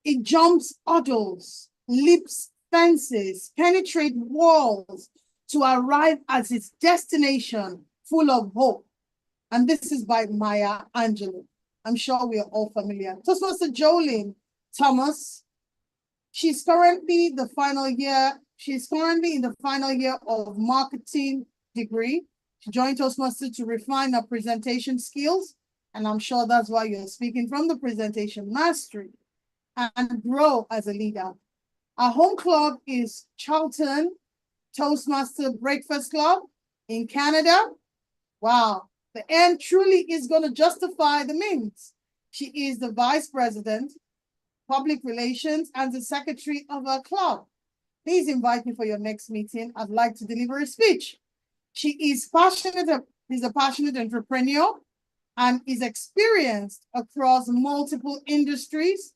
It jumps hurdles, leaps fences, penetrates walls to arrive at its destination full of hope. And this is by Maya Angelou. I'm sure we are all familiar. Toastmaster Jolene Thomas, she's currently in the final year of marketing degree. She joined Toastmasters to refine her presentation skills, and I'm sure that's why you're speaking from the presentation mastery, and grow as a leader. Our home club is Charlton Toastmaster Breakfast Club in Canada. Wow, the end truly is going to justify the means. She is the vice president, public relations, and the secretary of our club. Please invite me for your next meeting. I'd like to deliver a speech. She is a passionate entrepreneur and is experienced across multiple industries,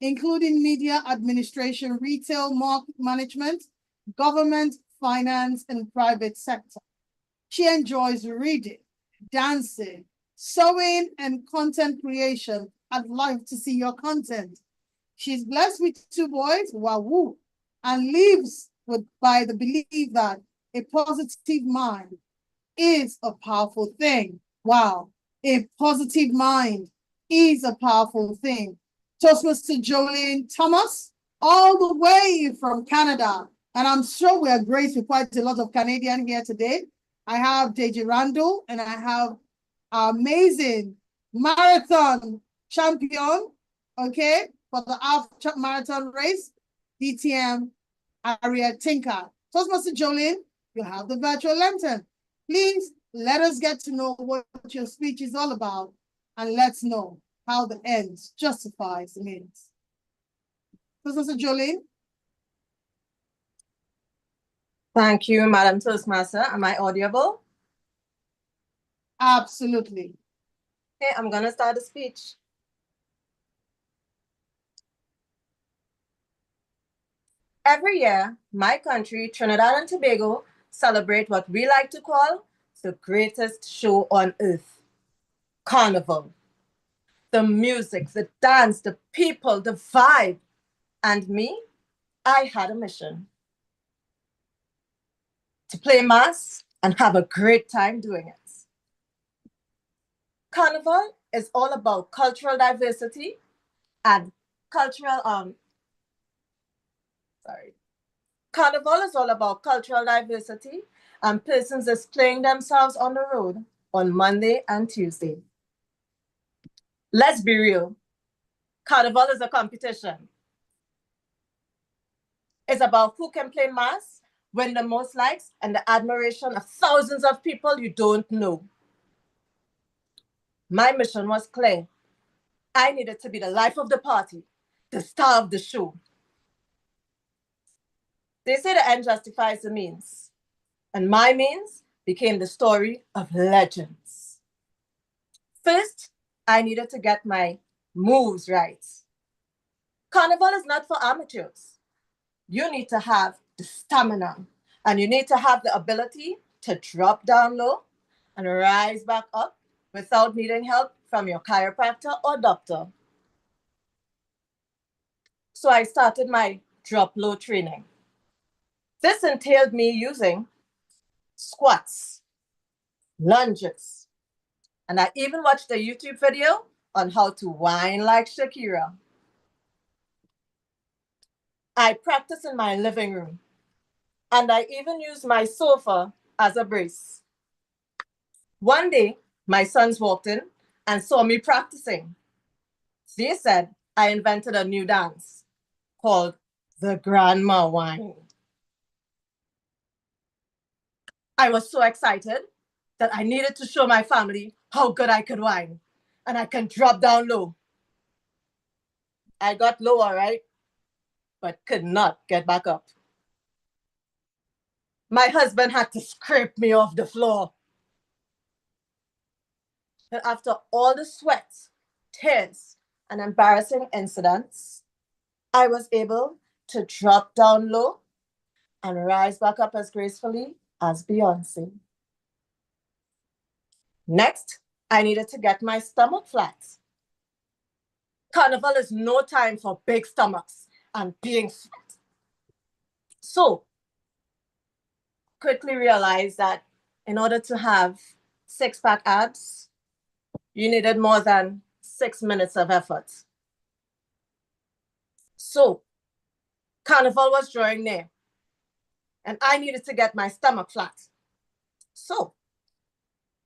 including media administration, retail, market management, government, finance, and private sector. She enjoys reading, dancing, sewing, and content creation. I'd like to see your content. She's blessed with 2 boys, wahoo, and lives by the belief that a positive mind is a powerful thing. Wow, a positive mind is a powerful thing. Toastmaster Jolene Thomas, all the way from Canada. And I'm sure we are graced with quite a lot of Canadians here today. I have Deji Randall, and I have our amazing marathon champion, okay, for the half marathon race, DTM Aria Tinker. Toastmaster Jolene, you have the virtual lantern. Please let us get to know what your speech is all about, and let's know how the end justifies the means. Toastmaster Jolene. Thank you, Madam Toastmaster. Am I audible? Absolutely. Okay, I'm going to start the speech. Every year, my country, Trinidad and Tobago, celebrate what we like to call the greatest show on earth, Carnival. The music, the dance, the people, the vibe. And me, I had a mission: to play mass and have a great time doing it. Carnival is all about cultural diversity and Carnival is all about cultural diversity and persons displaying themselves on the road on Monday and Tuesday. Let's be real. Carnival is a competition. It's about who can play mass, win the most likes, and the admiration of thousands of people you don't know. My mission was clear. I needed to be the life of the party, the star of the show. They say the end justifies the means, and my means became the story of legends. First, I needed to get my moves right. Carnival is not for amateurs. You need to have the stamina, and you need to have the ability to drop down low and rise back up without needing help from your chiropractor or doctor. So I started my drop low training. This entailed me using squats, lunges, and I even watched a YouTube video on how to whine like Shakira. I practiced in my living room, and I even used my sofa as a brace. One day, my sons walked in and saw me practicing. They said I invented a new dance called the Grandma Whine. I was so excited that I needed to show my family how good I could whine, and I can drop down low. I got low, all right, but could not get back up. My husband had to scrape me off the floor. But after all the sweat, tears, and embarrassing incidents, I was able to drop down low and rise back up as gracefully as Beyonce. Next, I needed to get my stomach flat. Carnival is no time for big stomachs and being fat. So, quickly realized that in order to have six-pack abs, you needed more than 6 minutes of effort. So, Carnival was drawing near, and I needed to get my stomach flat. So,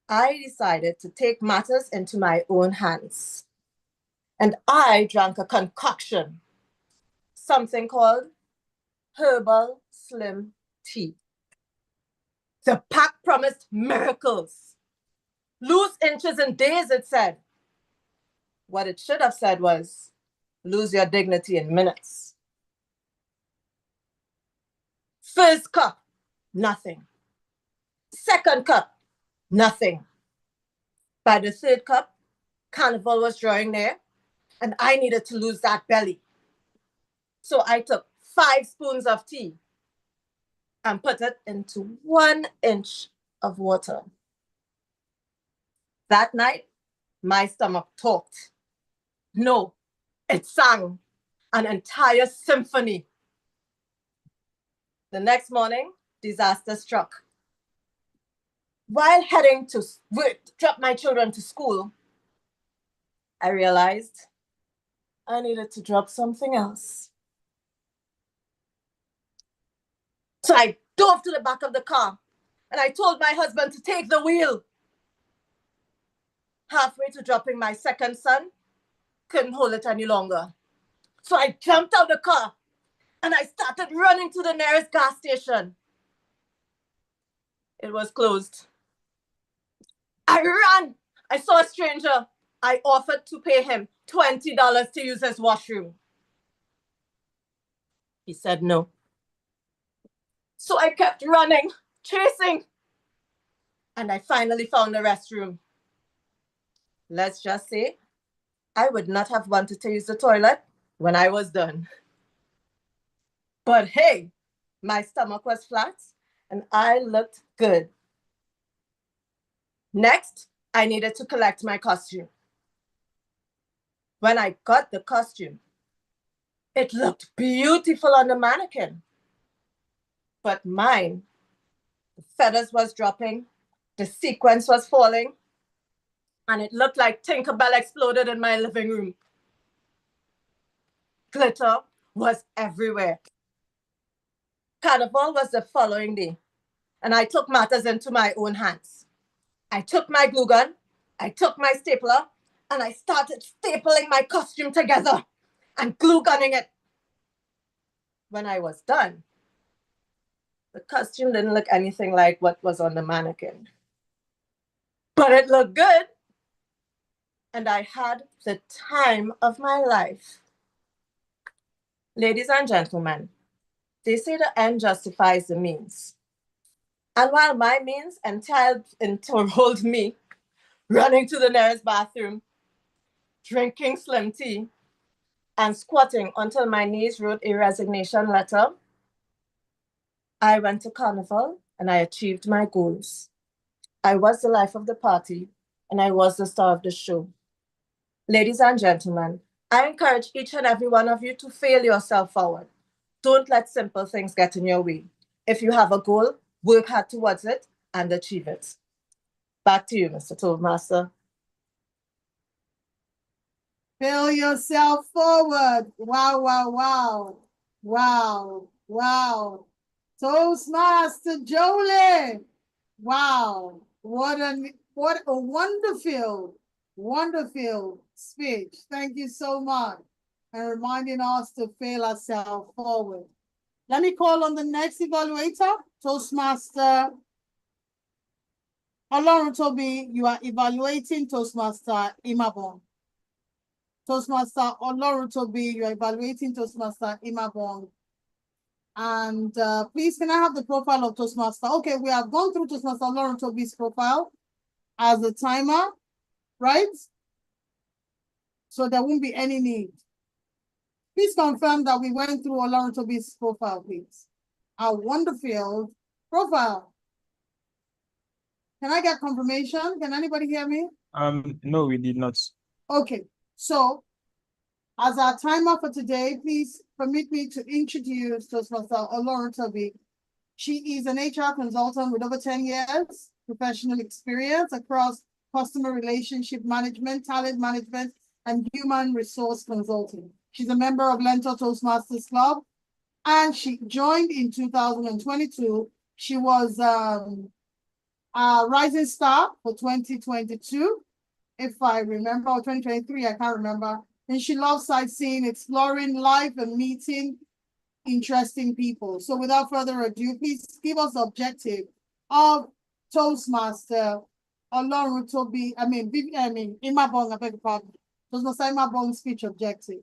I decided to take matters into my own hands. And I drank a concoction, something called herbal slim tea. The pack promised miracles. Lose inches in days, it said. What it should have said was, lose your dignity in minutes. First cup, nothing. Second cup, nothing. By the third cup, Carnival was drawing near, and I needed to lose that belly. So I took 5 spoons of tea and put it into 1 inch of water. That night, my stomach talked. No, it sang an entire symphony. The next morning, disaster struck. While heading to drop my children to school, I realized I needed to drop something else. So I dove to the back of the car and I told my husband to take the wheel. Halfway to dropping my second son, couldn't hold it any longer. So I jumped out the car and I started running to the nearest gas station. It was closed. I ran. I saw a stranger. I offered to pay him $20 to use his washroom. He said no. So I kept running, chasing, and I finally found the restroom. Let's just say, I would not have wanted to use the toilet when I was done. But hey, my stomach was flat and I looked good. Next, I needed to collect my costume. When I got the costume, it looked beautiful on the mannequin. But mine, the feathers was dropping, the sequins was falling, and it looked like Tinkerbell exploded in my living room. Glitter was everywhere. Carnival was the following day, and I took matters into my own hands. I took my glue gun, I took my stapler, and I started stapling my costume together and glue gunning it. When I was done, the costume didn't look anything like what was on the mannequin. But it looked good. And I had the time of my life. Ladies and gentlemen, they say the end justifies the means. And while my means entailed me running to the nearest bathroom, drinking slim tea, and squatting until my knees wrote a resignation letter, I went to Carnival and I achieved my goals. I was the life of the party and I was the star of the show. Ladies and gentlemen, I encourage each and every one of you to fail yourself forward. Don't let simple things get in your way. If you have a goal, work hard towards it and achieve it. Back to you, Mr. Toastmaster. Feel yourself forward. Wow, wow, wow. Wow, wow. Toastmaster Jolie. Wow. What a wonderful speech. Thank you so much. And reminding us to feel ourselves forward. Let me call on the next evaluator, Toastmaster Oloruntobi. You are evaluating Toastmaster Imabong. Toastmaster Oloruntobi, you are evaluating Toastmaster Imabong. And please, can I have the profile of Toastmaster? Okay, we have gone through Toastmaster Oloruntobi's profile as a timer, right? So there won't be any need. Please confirm that we went through Oloruntobi's profile, please. Our wonderful profile. Can I get confirmation? Can anybody hear me? No, we did not. Okay, so as our timer for today, please permit me to introduce Toastmaster Oloruntobi. She is an HR consultant with over 10 years professional experience across customer relationship management, talent management, and human resource consulting. She's a member of Learntor Toastmasters Club, and she joined in 2022. She was a Rising Star for 2022, if I remember, or 2023, I can't remember. And she loves sightseeing, exploring life, and meeting interesting people. So without further ado, please give us the objective of Toastmaster Oloruntobi, Imabong, I beg your pardon. Toastmaster Imabong's speech objective.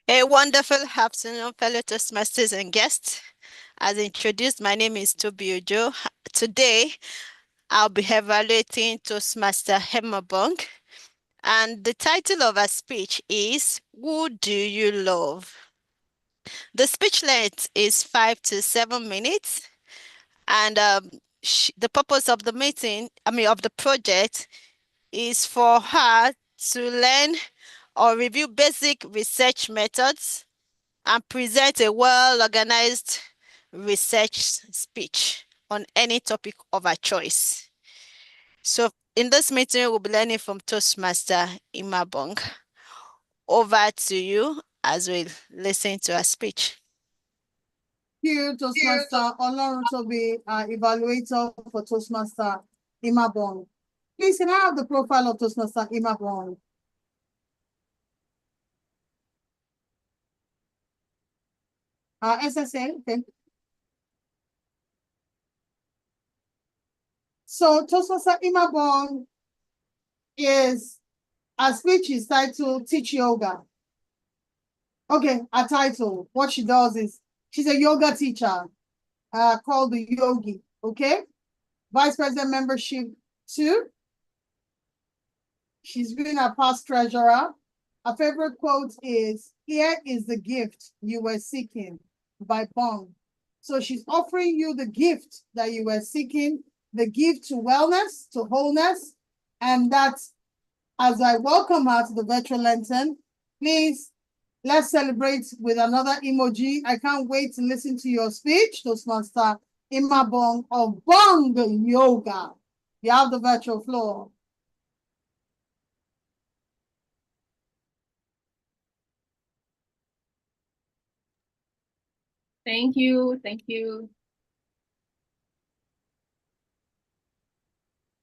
A wonderful afternoon, fellow Toastmasters and guests. As introduced, my name is Tobi Ojo. Today, I'll be evaluating Toastmaster Imabong. And the title of her speech is, Who Do You Love? The speech length is 5 to 7 minutes. And the purpose of the of the project is for her to learn or review basic research methods and present a well-organized research speech on any topic of her choice. So in this meeting, we'll be learning from Toastmaster Imabong. Over to you as we listen to her speech. Thank you, Toastmaster Oloruntobi, evaluator for Toastmaster Imabong. Please, can I have the profile of Toastmaster Imabong? SSA, okay. So Toastmaster Imabong is, her speech is titled Teach Yoga. Okay, her title, what she does is, she's a yoga teacher called the Yogi, okay? Vice President membership 2. She's been a past treasurer. Her favorite quote is, "Here is the gift you were seeking," by Bong. So she's offering you the gift that you were seeking, the gift to wellness, to wholeness. And that's, as I welcome her to the virtual lantern, please, let's celebrate with another emoji. I can't wait to listen to your speech, Toastmaster Imabong of Bong Yoga. You have the virtual floor. Thank you. Thank you.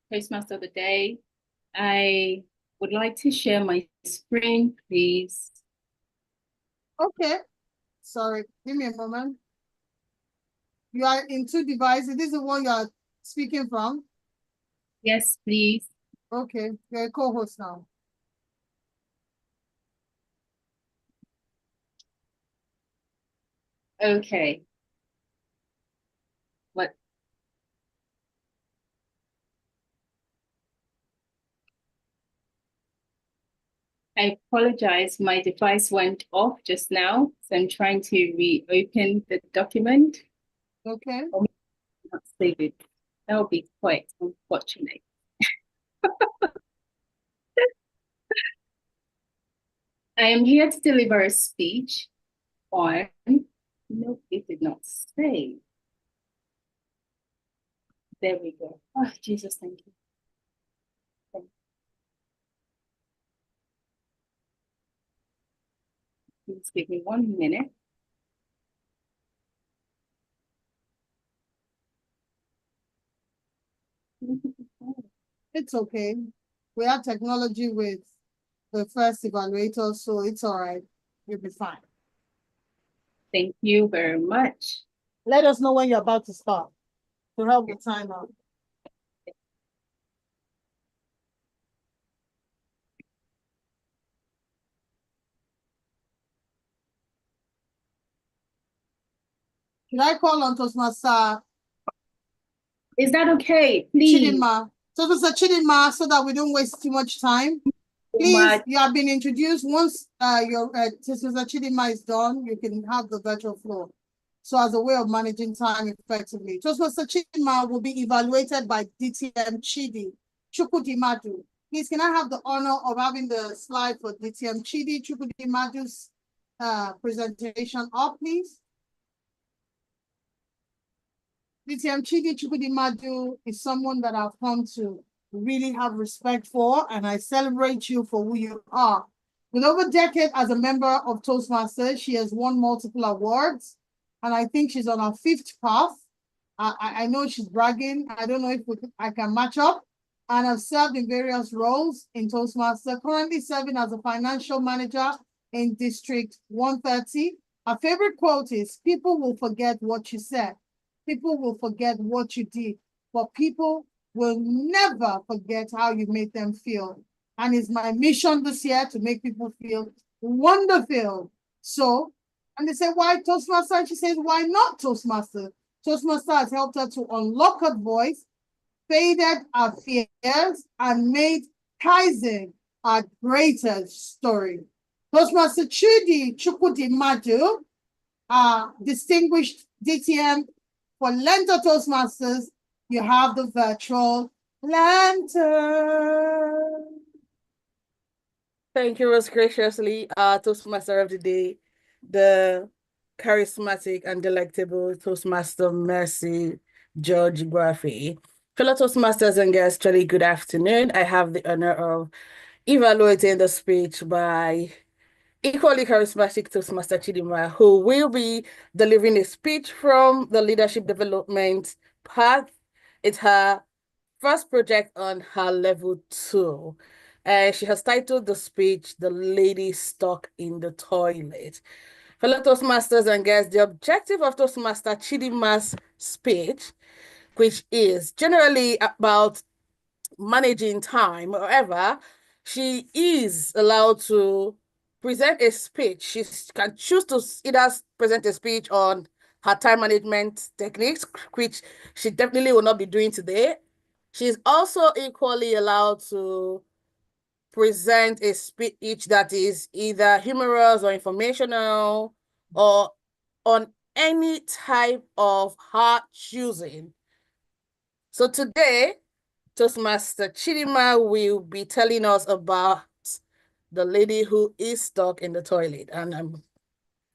Toastmaster of the day. I would like to share my screen, please. Okay. Sorry, give me a moment. You are in 2 devices. This is the one you are speaking from? Yes, please. Okay, you're a co-host now. Okay. What? I apologize, my device went off just now, so I'm trying to reopen the document. Okay. Or not save it. That would be quite unfortunate. I am here to deliver a speech on. Nope, it did not say. There we go. Oh, Jesus, thank you. Please give me 1 minute. It's okay. We have technology with the first evaluator, so it's all right. You'll be fine. Thank you very much. Let us know when you're about to start to help the time out. Can I call on Toastmaster? Is that okay? Please. Chidinma. Toastmaster Chidinma, so that we don't waste too much time. Please, you have been introduced. Once your Toastmaster Chidinma is done, you can have the virtual floor. So as a way of managing time effectively. Toastmaster Chidinma will be evaluated by DTM Chidi Chukwudimadu. Please, can I have the honor of having the slide for DTM Chidi Chukwudimadu's presentation up, please? DTM Chidi Chukwudimadu is someone that I've come to really have respect for, and I celebrate you for who you are. With over a decade as a member of Toastmasters, she has won multiple awards, and I think she's on her 5th path. I know she's bragging. I don't know if I can match up. And I've served in various roles in Toastmasters, currently serving as a financial manager in District 130. Her favorite quote is, "People will forget what you said. People will forget what you did, but people will never forget how you made them feel." And it's my mission this year to make people feel wonderful. So, and they say, why Toastmaster? And she says, why not Toastmaster? Toastmaster has helped her to unlock her voice, faded her fears, and made Kaizen her greatest story. Toastmaster Chidi Chukwudimadu, distinguished DTM for Learntor Toastmasters, you have the virtual lantern. Thank you most graciously, Toastmaster of the Day, the charismatic and delectable Toastmaster Mercy George Guafi. Fellow Toastmasters and guests, really good afternoon. I have the honor of evaluating the speech by equally charismatic Toastmaster Chidinma, who will be delivering a speech from the leadership development path. It's her first project on her level 2. And she has titled the speech, "The Lady Stuck in the Toilet." Fellow Toastmasters and guests, the objective of Toastmaster Chidinma's speech, which is generally about managing time. However, she is allowed to present a speech. She can choose to either present a speech on her time management techniques, which she definitely will not be doing today. She's also equally allowed to present a speech that is either humorous or informational or on any type of her choosing. So today, Toastmaster Chidinma will be telling us about the lady who is stuck in the toilet. And I'm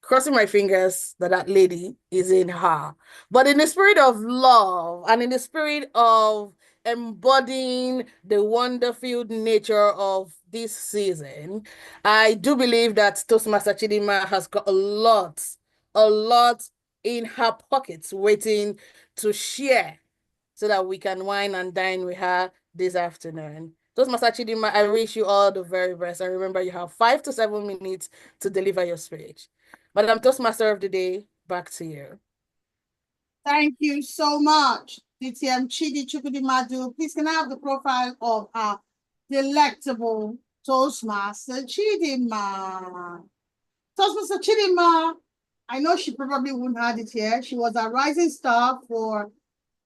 crossing my fingers that that lady is in her. But in the spirit of love and in the spirit of embodying the wonder-filled nature of this season, I do believe that Toastmaster Chidinma has got a lot in her pockets waiting to share so that we can wine and dine with her this afternoon. Toastmaster Chidinma, I wish you all the very best. And remember, you have 5 to 7 minutes to deliver your speech. Madam Toastmaster of the Day, back to you. Thank you so much, DTM Chidi Chukwudimadu. Please, can I have the profile of our delectable Toastmaster Chidinma? Toastmaster Chidinma, I know she probably wouldn't have it here. She was a rising star for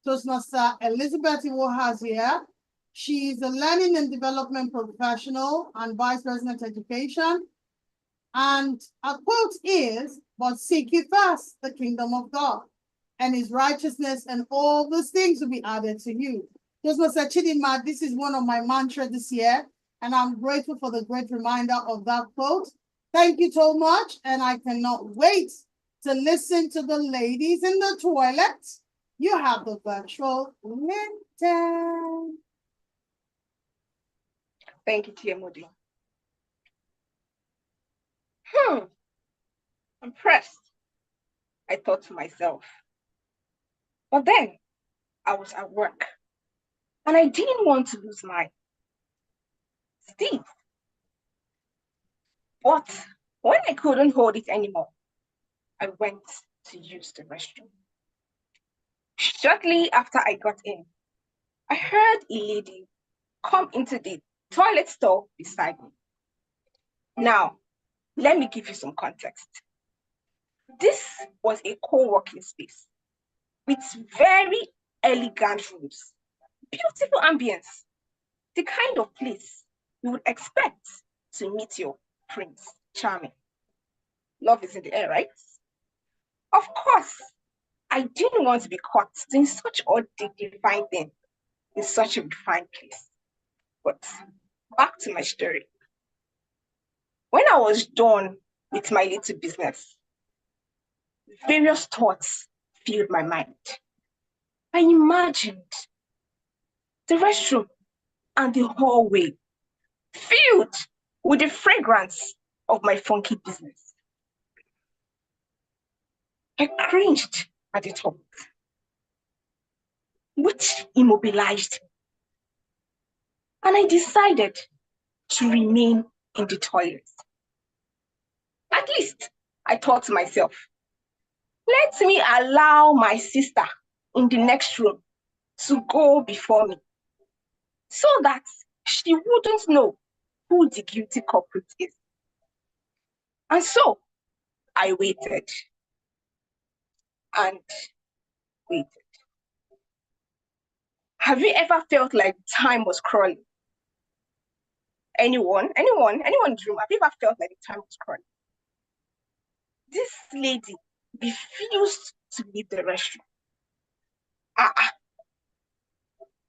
Toastmaster Elizabeth Iwohazie. She's a learning and development professional and vice president education. And our quote is, "But seek ye first the kingdom of God and his righteousness, and all those things will be added to you." Toastmaster Chidinma, this is one of my mantras this year, and I'm grateful for the great reminder of that quote. Thank you so much. And I cannot wait to listen to the ladies in the toilet. You have the virtual LinkedIn. Thank you, TMOD. Impressed, I thought to myself. But then I was at work and I didn't want to lose my steam. But when I couldn't hold it anymore, I went to use the restroom. Shortly after I got in, I heard a lady come into the toilet stall beside me. Now, let me give you some context. This was a co-working space with very elegant rooms, beautiful ambience, the kind of place you would expect to meet your Prince Charming. Love is in the air, right? Of course, I didn't want to be caught doing such a dignified thing in such a refined place. But back to my story. When I was done with my little business, various thoughts filled my mind. I imagined the restroom and the hallway filled with the fragrance of my funky business. I cringed at the thought, which immobilized me. And I decided to remain in the toilet. At least, I thought to myself, let me allow my sister in the next room to go before me so that she wouldn't know who the guilty culprit is. And so I waited and waited. Have you ever felt like time was crawling? Anyone in the room, have you ever felt like time was crawling? This lady refused to leave the restroom.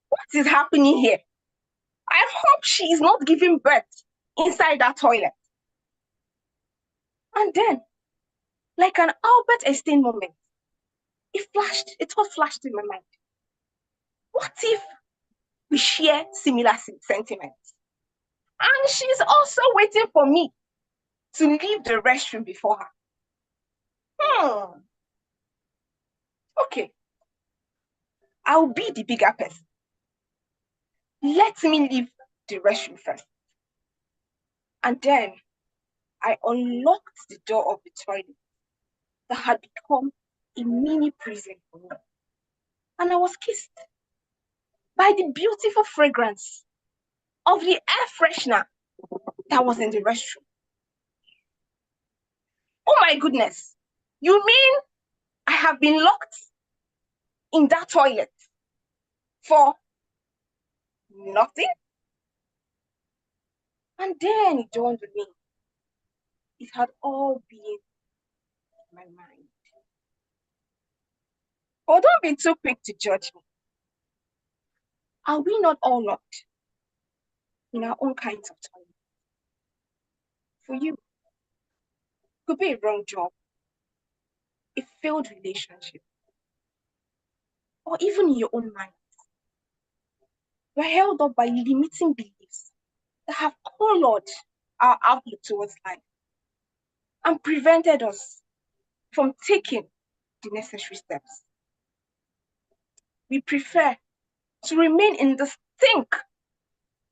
What is happening here? I hope she is not giving birth inside that toilet. And then, like an Albert Einstein moment, a thought flashed in my mind. What if we share similar sentiments? And she's also waiting for me to leave the restroom before her. Okay, I'll be the bigger person. Let me leave the restroom first. And then I unlocked the door of the toilet that had become a mini prison for me. And I was kissed by the beautiful fragrance of the air freshener that was in the restroom. Oh my goodness, you mean I have been locked in that toilet for nothing? And then it dawned on me, it had all been in my mind. Oh, don't be too quick to judge me. Are we not all locked in our own kinds of toilets? For you, it could be a wrong job, a failed relationship, or even in your own mind. We're held up by limiting beliefs that have colored our outlook towards life and prevented us from taking the necessary steps. We prefer to remain in the stink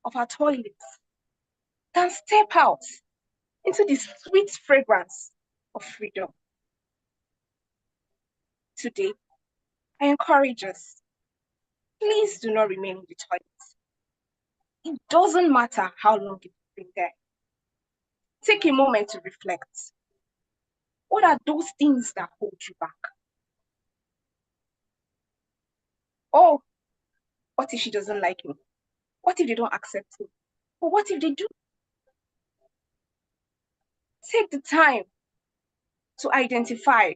of our toilets than step out into the sweet fragrance of freedom. Today, I encourage us, please do not remain in the toilet. It doesn't matter how long you've been there. Take a moment to reflect. What are those things that hold you back? Oh, what if she doesn't like me? What if they don't accept me? Or what if they do? Take the time to identify,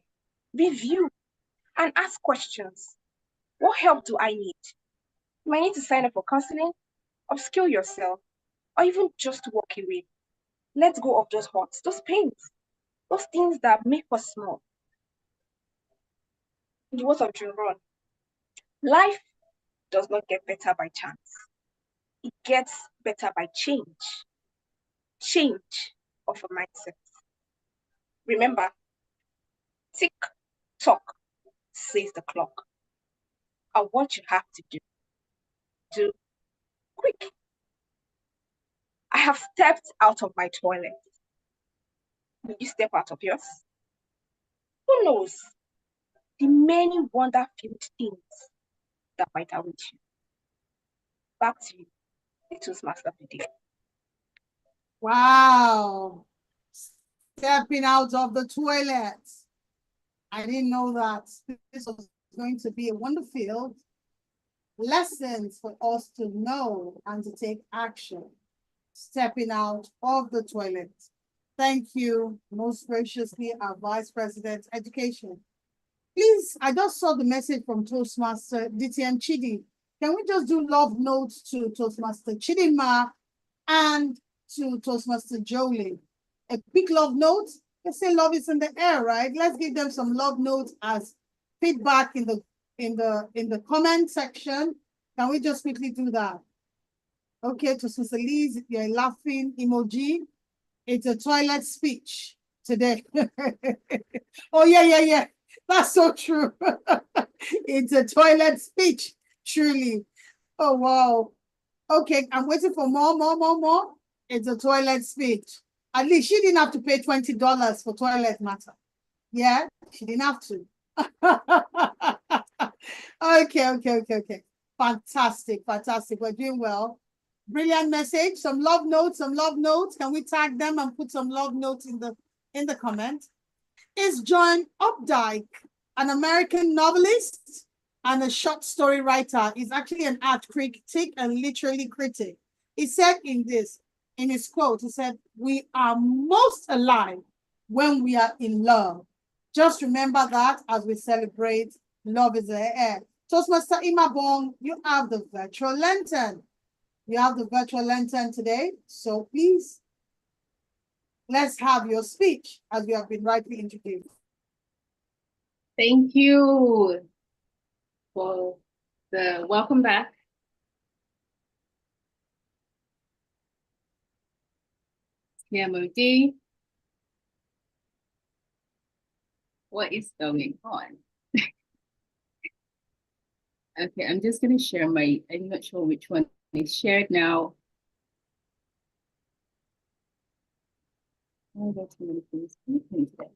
review, and ask questions. What help do I need? You might need to sign up for counseling, upskill yourself, or even just walk away. Let go of those hurts, those pains, those things that make us small. In the words of June Ron, life does not get better by chance. It gets better by change. Change of a mindset. Remember, tick tock says the clock. And what you have to do quick. I have stepped out of my toilet. Will you step out of yours? Who knows the many wonder-filled things that might await you. Back to you, the Toastmaster of the day. Wow. Stepping out of the toilet. I didn't know that this was going to be a wonder-filled lessons for us to know and to take action. Stepping out of the toilet. Thank you, most graciously, our Vice President, Education. Please, I just saw the message from Toastmaster DTM Chidi. Can we just do love notes to Toastmaster Chidinma and to Toastmaster Jolie? A quick love note. Let's say love is in the air, right? Let's give them some love notes as feedback in the comment section. Can we just quickly do that? Okay, Toastmaster Liz, you're laughing emoji. It's a toilet speech today. Oh, yeah. That's so true. It's a toilet speech, truly. Oh, wow. Okay, I'm waiting for more. It's a toilet speech. At least she didn't have to pay $20 for toilet matter. Yeah, she didn't have to. Okay. Fantastic. We're doing well. Brilliant message. Some love notes. Can we tag them and put some love notes in the comment? Is John Updike an American novelist and a short story writer? He's actually an art critic and literary critic. He said in his quote, he said, "We are most alive when we are in love." Just remember that as we celebrate Love is the Air. Toastmaster Imabong, you have the virtual lantern. You have the virtual lantern today, so please, let's have your speech as you have been rightly introduced. Thank you for the welcome back. TMOD. What is going on? Okay, I'm just going to share I'm not sure which one is shared now. Oh, that's too many things today.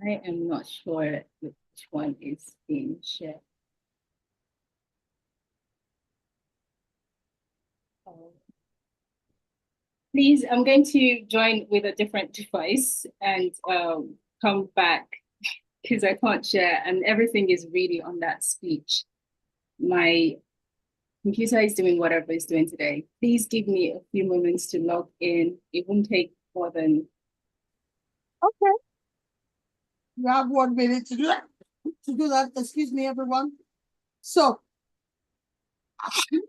I am not sure which one is being shared. Please, I'm going to join with a different device and come back because I can't share and everything is really on that speech. My computer is doing whatever it's doing today. Please give me a few moments to log in. It won't take more than... Okay. You have 1 minute to do that. Excuse me, everyone. So, can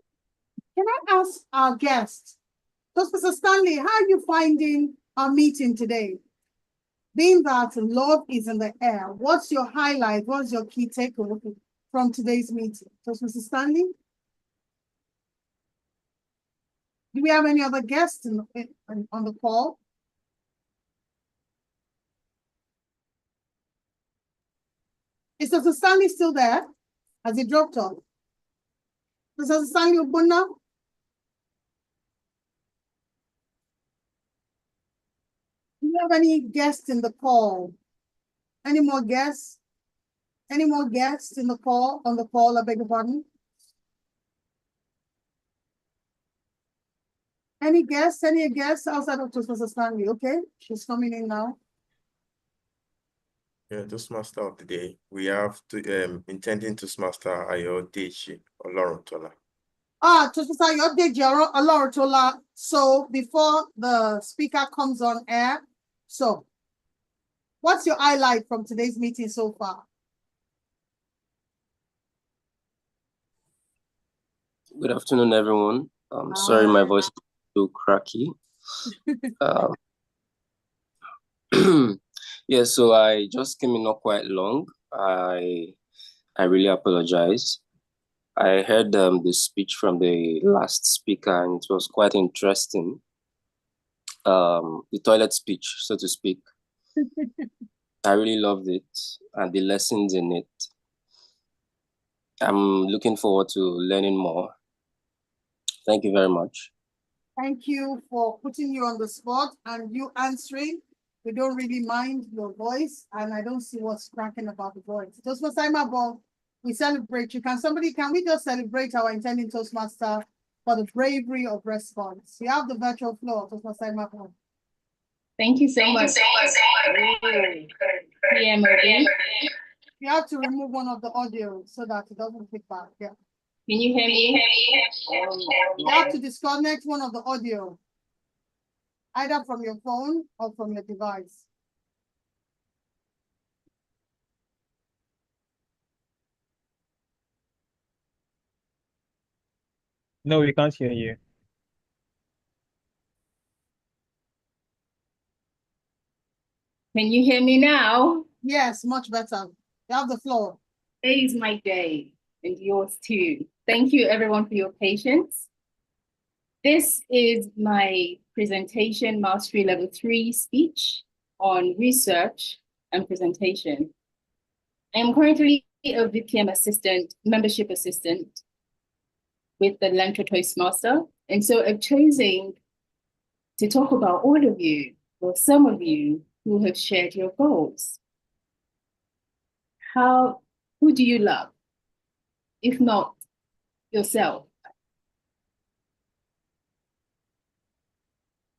I ask our guest, Mr. Stanley, how are you finding our meeting today? Being that love is in the air, what's your highlight? What's your key takeaway from today's meeting? Mr. Stanley? Do we have any other guests on the call? Is Mr. Stanley still there? Has he dropped off? Mr. Stanley Obuna? Do you have any guests in the call? Any more guests? Any more guests in the call, on the call, I beg your pardon? Any guests outside of Mr. Stanley? Okay, she's coming in now. Yeah, Toastmaster of the day. We have to intending Toastmaster Ayodeji Oloruntola. Toastmaster Ayodeji Oloruntola. So before the speaker comes on air, so what's your highlight from today's meeting so far? Good afternoon, everyone. Sorry, my voice is too cracky. Yeah, so I just came in not quite long. I really apologize. I heard the speech from the last speaker, and it was quite interesting. The toilet speech, so to speak. I really loved it and the lessons in it. I'm looking forward to learning more. Thank you very much. Thank you for putting you on the spot and you answering. We don't really mind your voice, and I don't see what's cracking about the voice. Just for Simon, we celebrate you. Can we just celebrate our intending Toastmaster for the bravery of response? You have the virtual floor, Toastmaster Simon. Thank you so much. PMOD. You have to remove one of the audio so that it doesn't pick back. Yeah. Can you hear me? You have to disconnect one of the audio, either from your phone or from your device. No, we can't hear you. Can you hear me now? Yes, much better. You have the floor. Today is my day, and yours too. Thank you, everyone, for your patience. This is my presentation mastery level 3 speech on research and presentation. I am currently a VPM assistant, membership assistant with the Learntor Toastmaster. And so I've chosen to talk about all of you, or some of you, who have shared your goals. Who do you love, if not yourself?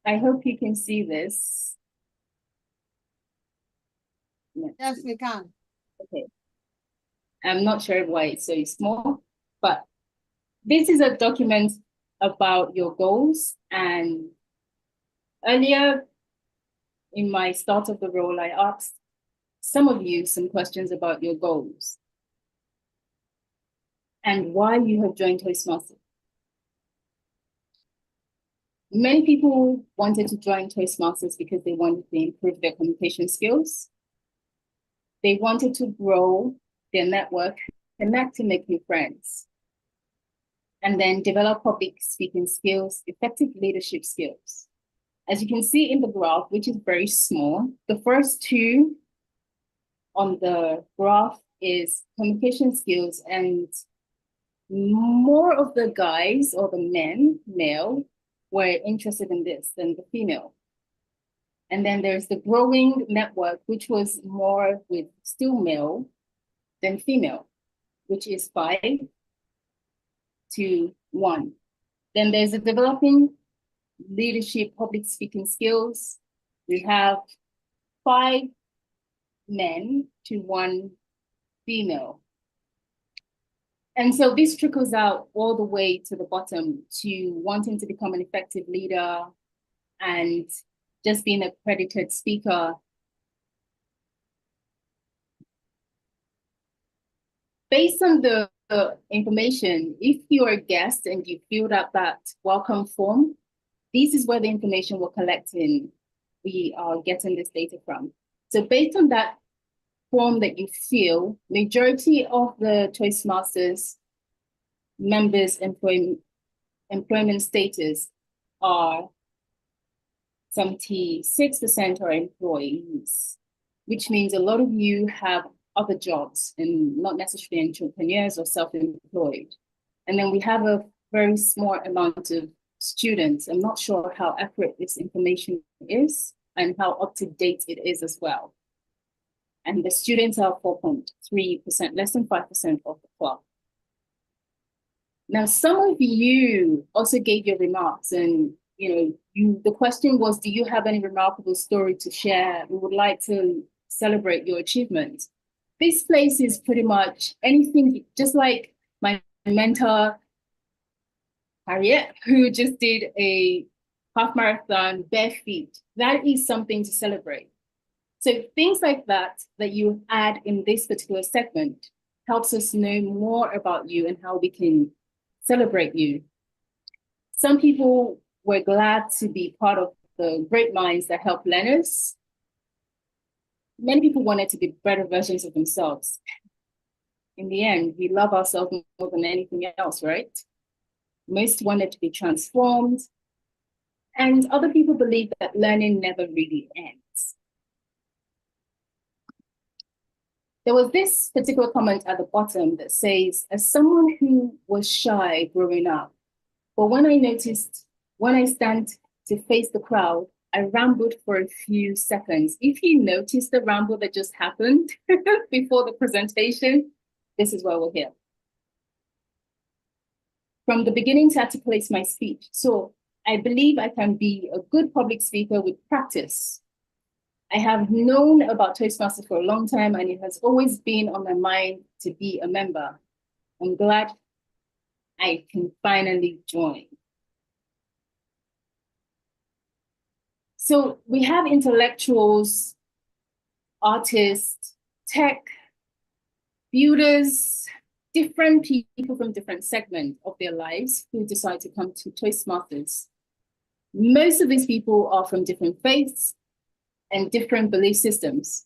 I hope you can see this. Yes, we can. Okay. I'm not sure why it's so small, but this is a document about your goals. And earlier in my start of the role, I asked some of you some questions about your goals and why you have joined Toastmasters. Many people wanted to join Toastmasters because they wanted to improve their communication skills. They wanted to grow their network, connect to make new friends, and then develop public speaking skills, effective leadership skills. As you can see in the graph, which is very small, the first two on the graph is communication skills, and more of the guys or the male, were interested in this than the female. And then there's the growing network, which was more with still male than female, which is 5 to 1. Then there's the developing leadership, public speaking skills. We have 5 men to 1 female. And so this trickles out all the way to the bottom to wanting to become an effective leader and just being an accredited speaker. Based on the information, if you're a guest and you filled out that welcome form, this is where the information we're collecting, we are getting this data from. So based on that form that you fill, majority of the Toastmasters members' employment status are 76% are employees, which means a lot of you have other jobs and not necessarily entrepreneurs or self-employed. And then we have a very small amount of students. I'm not sure how accurate this information is and how up to date it is as well. And the students are 4.3%, less than 5% of the club. Now, some of you also gave your remarks, and the question was, do you have any remarkable story to share? We would like to celebrate your achievement. This place is pretty much anything, just like my mentor, Harriet, who just did a half marathon bare feet. That is something to celebrate. So things like that you add in this particular segment helps us know more about you and how we can celebrate you. Some people were glad to be part of the great minds that help learners. Many people wanted to be better versions of themselves. In the end, we love ourselves more than anything else, right? Most wanted to be transformed, and other people believe that learning never really ends. There was this particular comment at the bottom that says, as someone who was shy growing up, but when I stand to face the crowd, I rambled for a few seconds. If you notice the ramble that just happened before the presentation, this is why we're here. From the beginning to articulate my speech. So I believe I can be a good public speaker with practice. I have known about Toastmasters for a long time, and it has always been on my mind to be a member. I'm glad I can finally join. So we have intellectuals, artists, tech, builders, different people from different segments of their lives who decide to come to Toastmasters. Most of these people are from different faiths and different belief systems.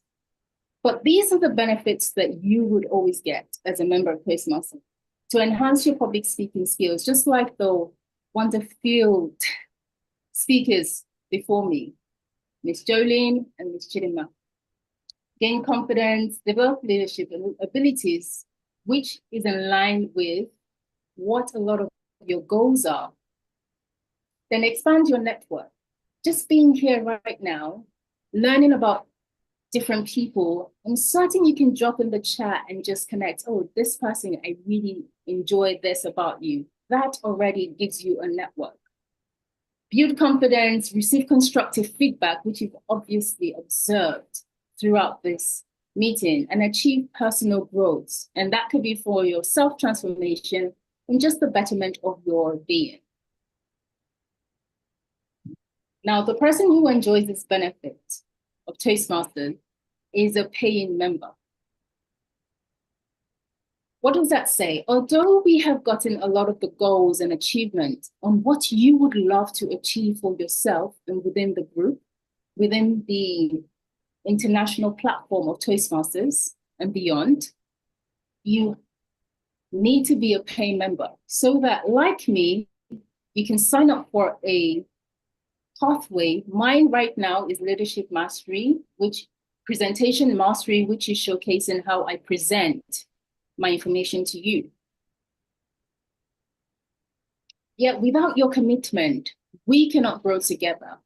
But these are the benefits that you would always get as a member of Toastmasters. To enhance your public speaking skills, just like the wonderful speakers before me, Ms. Jolene and Ms. Chidima. Gain confidence, develop leadership abilities, which is in line with what a lot of your goals are. Then expand your network. Just being here right now, learning about different people, I'm certain you can drop in the chat and just connect. Oh, this person, I really enjoy this about you. That already gives you a network. Build confidence, receive constructive feedback, which you've obviously observed throughout this meeting, and achieve personal growth. And that could be for your self-transformation and just the betterment of your being. Now, the person who enjoys this benefit of Toastmasters is a paying member. What does that say? Although we have gotten a lot of the goals and achievements on what you would love to achieve for yourself and within the group, within the international platform of Toastmasters and beyond, you need to be a paying member so that, like me, you can sign up for a pathway. Mine right now is Leadership Mastery, which Presentation Mastery, which is showcasing how I present my information to you. Yet without your commitment, we cannot grow together.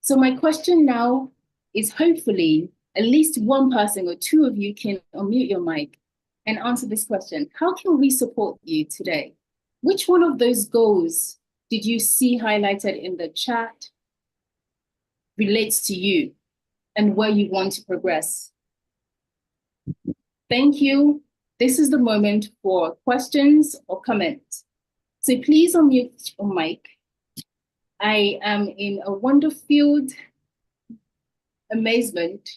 So my question now is, hopefully at least one person or two of you can unmute your mic and answer this question. How can we support you today? Which one of those goals did you see highlighted in the chat relates to you and where you want to progress? Thank you. This is the moment for questions or comments. So please unmute your mic. I am in a wonder-filled amazement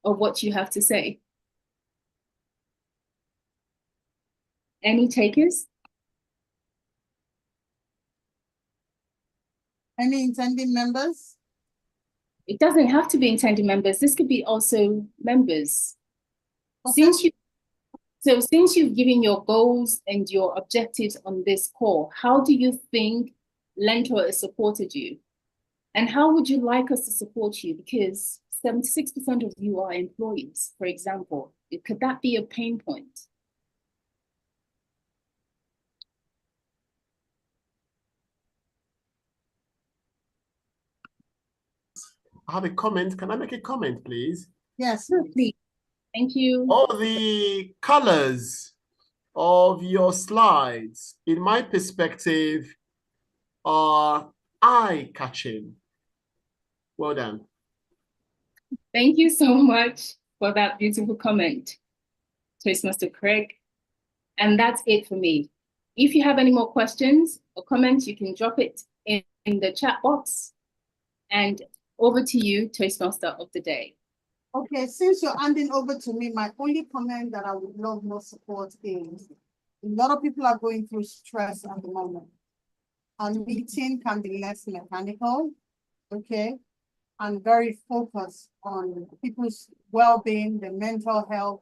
of what you have to say. Any takers? Any intending members? It doesn't have to be intending members. This could be also members. Okay. Since you've given your goals and your objectives on this call, how do you think Learntor has supported you? And how would you like us to support you? Because 76% of you are employees, for example. Could that be a pain point? I have a comment. Can I make a comment, please? Yes, please. Thank you. All the colors of your slides, in my perspective, are eye-catching. Well done. Thank you so much for that beautiful comment, Toastmaster Craig. And that's it for me. If you have any more questions or comments, you can drop it in the chat box. And over to you, Toastmaster of the day. Okay, since you're handing over to me, my only comment that I would love more support is A lot of people are going through stress at the moment. And meeting can be less mechanical, okay? And very focused on people's well-being, their mental health.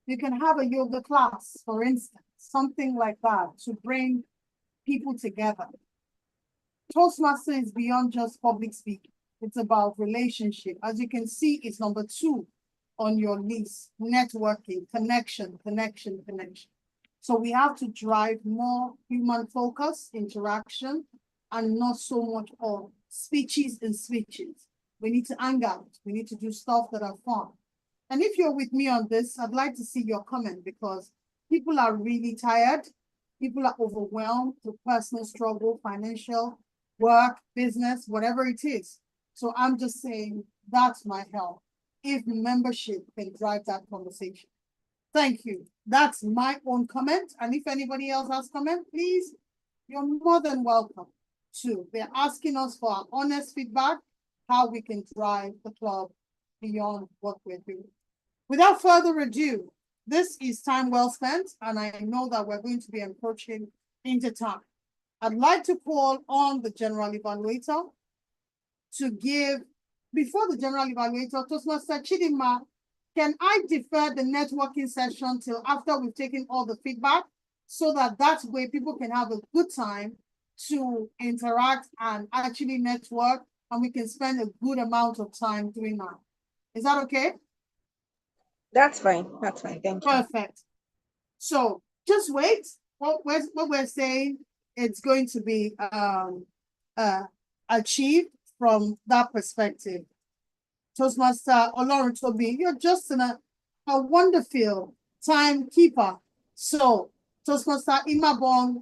You can have a yoga class, for instance, something like that to bring people together. Toastmaster is beyond just public speaking. It's about relationship. As you can see, it's number 2 on your list, networking, connection. So we have to drive more human focus, interaction, and not so much of speeches and switches. We need to hang out. We need to do stuff that are fun. And if you're with me on this, I'd like to see your comment because people are really tired. People are overwhelmed with personal struggle, financial, work, business, whatever it is. So I'm just saying that's my help. If membership can drive that conversation. Thank you. That's my own comment. And if anybody else has comment, please, you're more than welcome to. They're asking us for our honest feedback, how we can drive the club beyond what we're doing. Without further ado, this is time well spent, and I know that we're going to be approaching into time. I'd like to call on the general evaluator to give, before the general evaluator, Toastmaster Chidinma, can I defer the networking session till after we've taken all the feedback so that way people can have a good time to interact and actually network, and we can spend a good amount of time doing that. Is that okay? That's fine. That's fine. Thank you. Perfect. So just wait. What we're saying, it's going to be achieved from that perspective. Toastmaster Learntor, you're just a wonderful timekeeper. So Toastmaster Imabong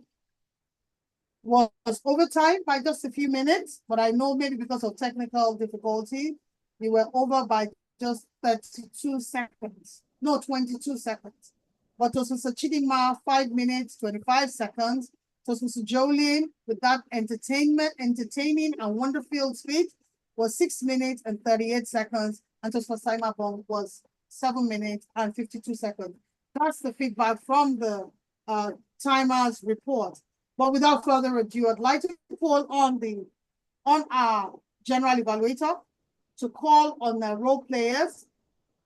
was over time by just a few minutes, but I know maybe because of technical difficulty, we were over by just 32 seconds. No, 22 seconds. But Toastmaster Chidinma, 5 minutes, 25 seconds. Toastmaster Jolene, with that entertaining and wonderful speech, was 6 minutes and 38 seconds. And Toastmaster Imabong was 7 minutes and 52 seconds. That's the feedback from the timers report. But without further ado, I'd like to call on our general evaluator to call on the role players,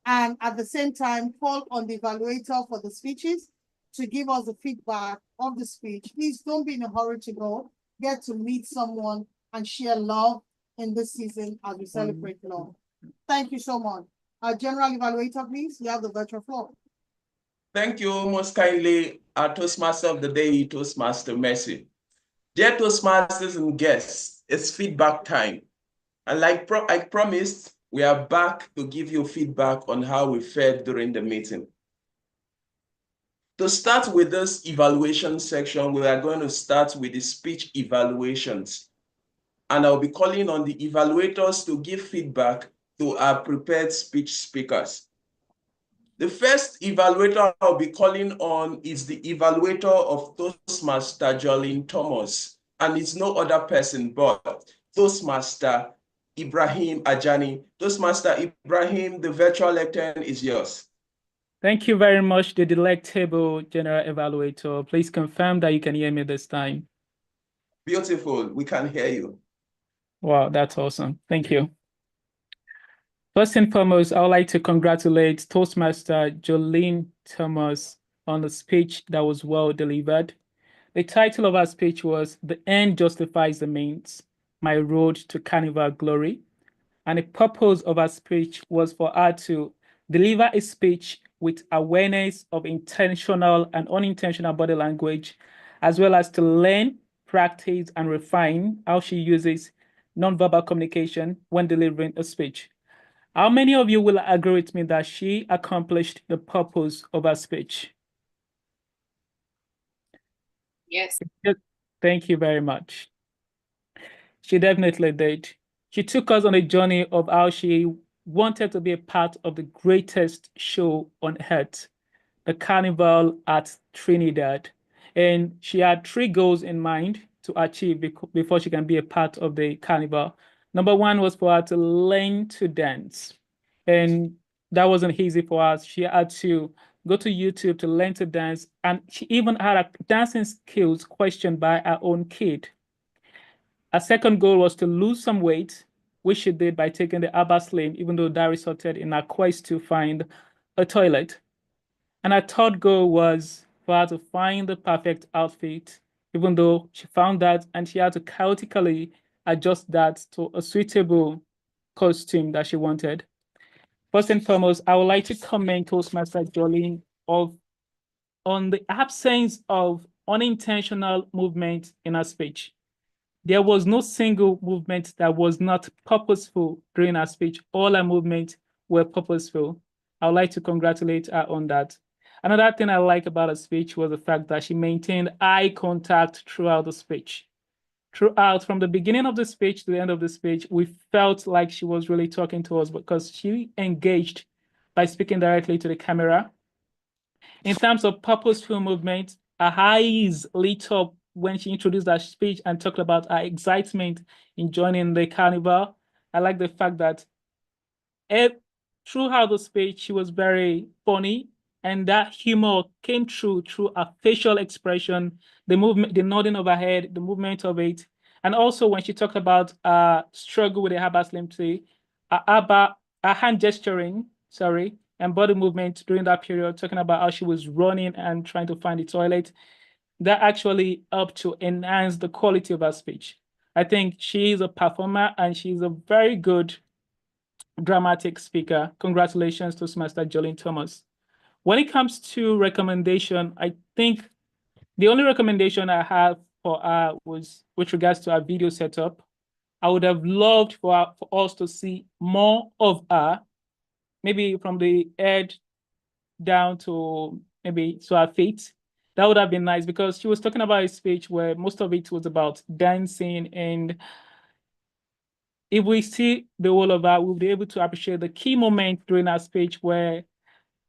and at the same time call on the evaluator for the speeches to give us the feedback of the speech. Please don't be in a hurry to go. Get to meet someone and share love in this season as we celebrate love. Thank you so much. Our general evaluator, please, you have the virtual floor. Thank you most kindly, our Toastmaster of the Day, Toastmaster Mercy. Dear Toastmasters and guests, it's feedback time. And like I promised, we are back to give you feedback on how we fared during the meeting. To start with this evaluation section, we are going to start with the speech evaluations. And I'll be calling on the evaluators to give feedback to our prepared speech speakers. The first evaluator I'll be calling on is the evaluator of Toastmaster Jolene Thomas, and it's no other person but Toastmaster Ibrahim Ajani. Toastmaster Ibrahim, the virtual lectern is yours. Thank you very much, the delectable general evaluator. Please confirm that you can hear me this time. Beautiful, we can hear you. Wow, that's awesome. Thank you. First and foremost, I would like to congratulate Toastmaster Jolene Thomas on the speech that was well delivered. The title of our speech was "The End Justifies the Means, My Road to Carnival Glory." And the purpose of our speech was for her to deliver a speech with awareness of intentional and unintentional body language, as well as to learn, practice, and refine how she uses nonverbal communication when delivering a speech. How many of you will agree with me that she accomplished the purpose of her speech? Yes. Thank you very much. She definitely did. She took us on a journey of how she wanted to be a part of the greatest show on earth, the Carnival at Trinidad. And she had 3 goals in mind to achieve before she can be a part of the Carnival. Number 1 was for her to learn to dance. And that wasn't easy for us. She had to go to YouTube to learn to dance, and she even had her dancing skills questioned by her own kid. Her second goal was to lose some weight, which she did by taking the Abba Slim, even though that resulted in her quest to find a toilet. And her third goal was for her to find the perfect outfit, even though she found that and she had to chaotically adjust that to a suitable costume that she wanted. First and foremost, I would like to commend Toastmaster Jolene on the absence of unintentional movement in her speech. There was no single movement that was not purposeful during her speech. All her movements were purposeful. I would like to congratulate her on that. Another thing I like about her speech was the fact that she maintained eye contact throughout the speech. Throughout, from the beginning of the speech to the end of the speech, we felt like she was really talking to us because she engaged by speaking directly to the camera. In terms of purposeful movement, her eyes lit up when she introduced her speech and talked about her excitement in joining the carnival. I like the fact that throughout the speech, she was very funny, and that humor came through her facial expression, the movement, the nodding of her head, the movement of it. And also when she talked about struggle with the Abba Slim Tea, her hand gesturing, and body movement during that period, talking about how she was running and trying to find the toilet, that actually helped to enhance the quality of her speech. I think she is a performer and she's a very good dramatic speaker. Congratulations to Master Jolene Thomas. When it comes to recommendation, I think the only recommendation I have for her was with regards to our video setup. I would have loved for us to see more of her, maybe from the head down to maybe to her feet. That would have been nice because she was talking about a speech where most of it was about dancing, and if we see the whole of her, we'll be able to appreciate the key moment during her speech where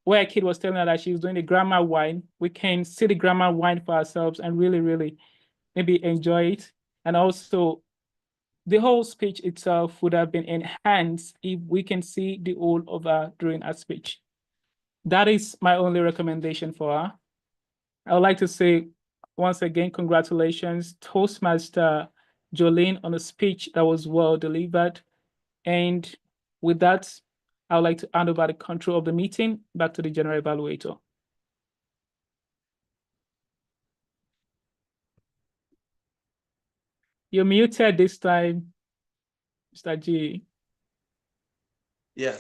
a kid was telling her that she was doing the grammar wine. We can see the grammar wine for ourselves and really, really maybe enjoy it. And also, the whole speech itself would have been enhanced if we can see the whole of her during her speech. That is my only recommendation for her. I would like to say, once again, congratulations, Toastmaster Jolene, on a speech that was well delivered. And with that, I would like to hand over the control of the meeting back to the General Evaluator. You're muted this time, Mr. G. Yeah.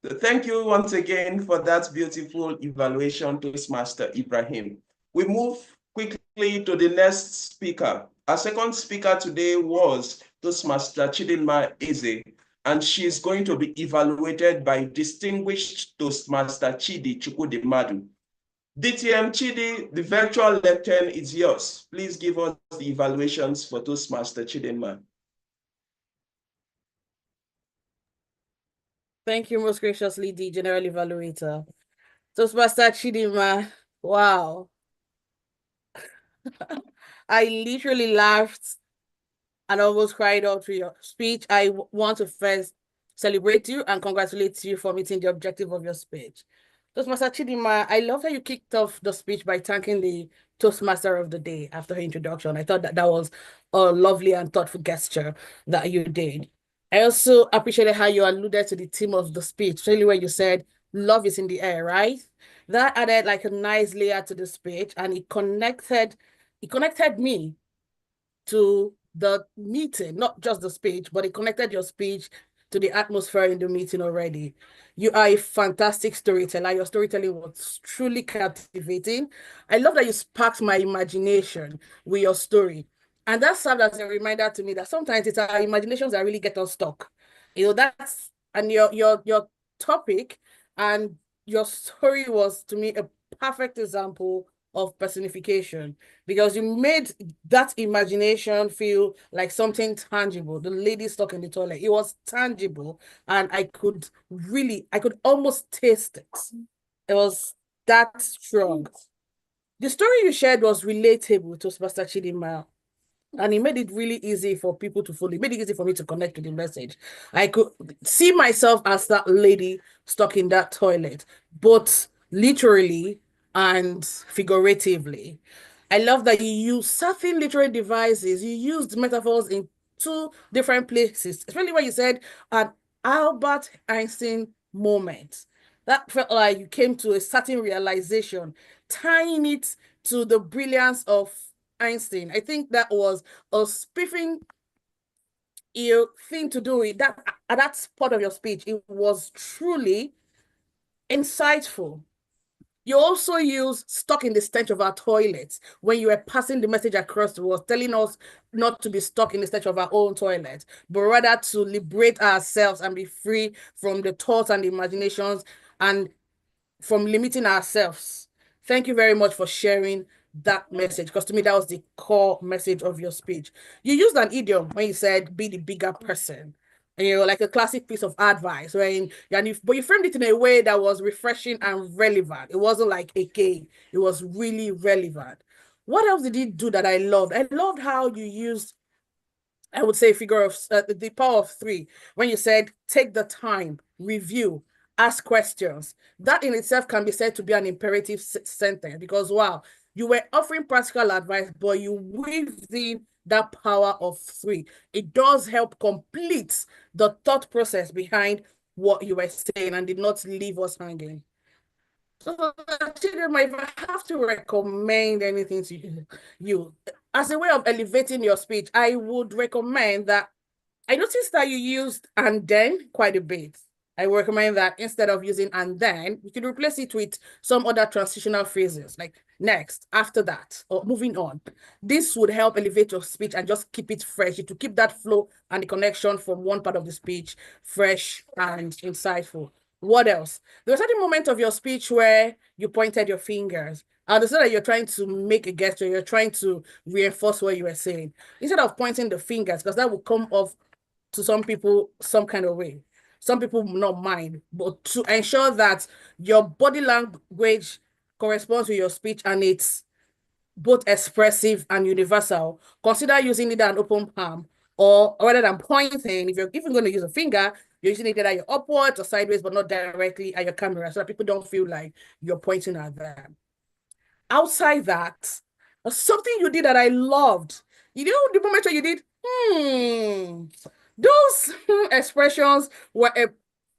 So thank you once again for that beautiful evaluation, Toastmaster Ibrahim. We move quickly to the next speaker. Our second speaker today was Toastmaster Chidinma Eze, and she's going to be evaluated by distinguished Toastmaster Chidi Chukwudimadu. DTM Chidi, the virtual lectern is yours. Please give us the evaluations for Toastmaster Chidinma. Thank you most graciously, the General Evaluator. Toastmaster Chidinma, wow. I literally laughed and almost cried out through your speech. I want to first celebrate you and congratulate you for meeting the objective of your speech. Toastmaster Chidinma, I love how you kicked off the speech by thanking the Toastmaster of the day after her introduction. I thought that was a lovely and thoughtful gesture that you did. I also appreciated how you alluded to the theme of the speech, especially when you said, love is in the air, right? That added like a nice layer to the speech, and it connected me to the meeting, not just the speech, but it connected your speech to the atmosphere in the meeting already. You are a fantastic storyteller. Your storytelling was truly captivating. I love that you sparked my imagination with your story. And that served as a reminder to me that sometimes it's our imaginations that really get us stuck. And your topic and your story was, to me, a perfect example of personification, because you made that imagination feel like something tangible. The lady stuck in the toilet, it was tangible, and I could almost taste it. It was that strong. The story you shared was relatable to Pastor Chidinma, and it made it really easy for people to follow. It made it easy for me to connect with the message. I could see myself as that lady stuck in that toilet, but literally and figuratively. I love that you use certain literary devices. You used metaphors in two different places, especially when you said an Albert Einstein moment. That felt like you came to a certain realization, tying it to the brilliance of Einstein. I think that was a spiffing thing to do with that at that part of your speech. It was truly insightful. You also use stuck in the stench of our toilets when you were passing the message across the world, telling us not to be stuck in the stench of our own toilet, but rather to liberate ourselves and be free from the thoughts and the imaginations and from limiting ourselves. Thank you very much for sharing that message, because to me, that was the core message of your speech. You used an idiom when you said, be the bigger person. And, you know, like a classic piece of advice, but you framed it in a way that was refreshing and relevant. It wasn't like a game. It was really relevant. What else did you do that I loved? I loved how you used, I would say, figure of the power of three, when you said, take the time, review, ask questions. That in itself can be said to be an imperative sentence, because, wow, you were offering practical advice, but you weaved in that power of three. It does help complete the thought process behind what you were saying and did not leave us hanging. So, if I have to recommend anything to you, as a way of elevating your speech, I would recommend that. I noticed that you used and then quite a bit. I recommend that instead of using and then, you could replace it with some other transitional phrases like next, after that, or moving on. This would help elevate your speech and just keep it fresh, to keep that flow and the connection from one part of the speech fresh and insightful. What else? There was a certain moment of your speech where you pointed your fingers. I understand that you're trying to make a gesture, you're trying to reinforce what you were saying. Instead of pointing the fingers, because that will come off to some people some kind of way. Some people will not mind, but to ensure that your body language corresponds with your speech and it's both expressive and universal, consider using either an open palm or rather than pointing. If you're even going to use a finger, you're using it either upwards or sideways, but not directly at your camera, so that people don't feel like you're pointing at them. Outside that, something you did that I loved, you know, the moment where you did, those expressions were a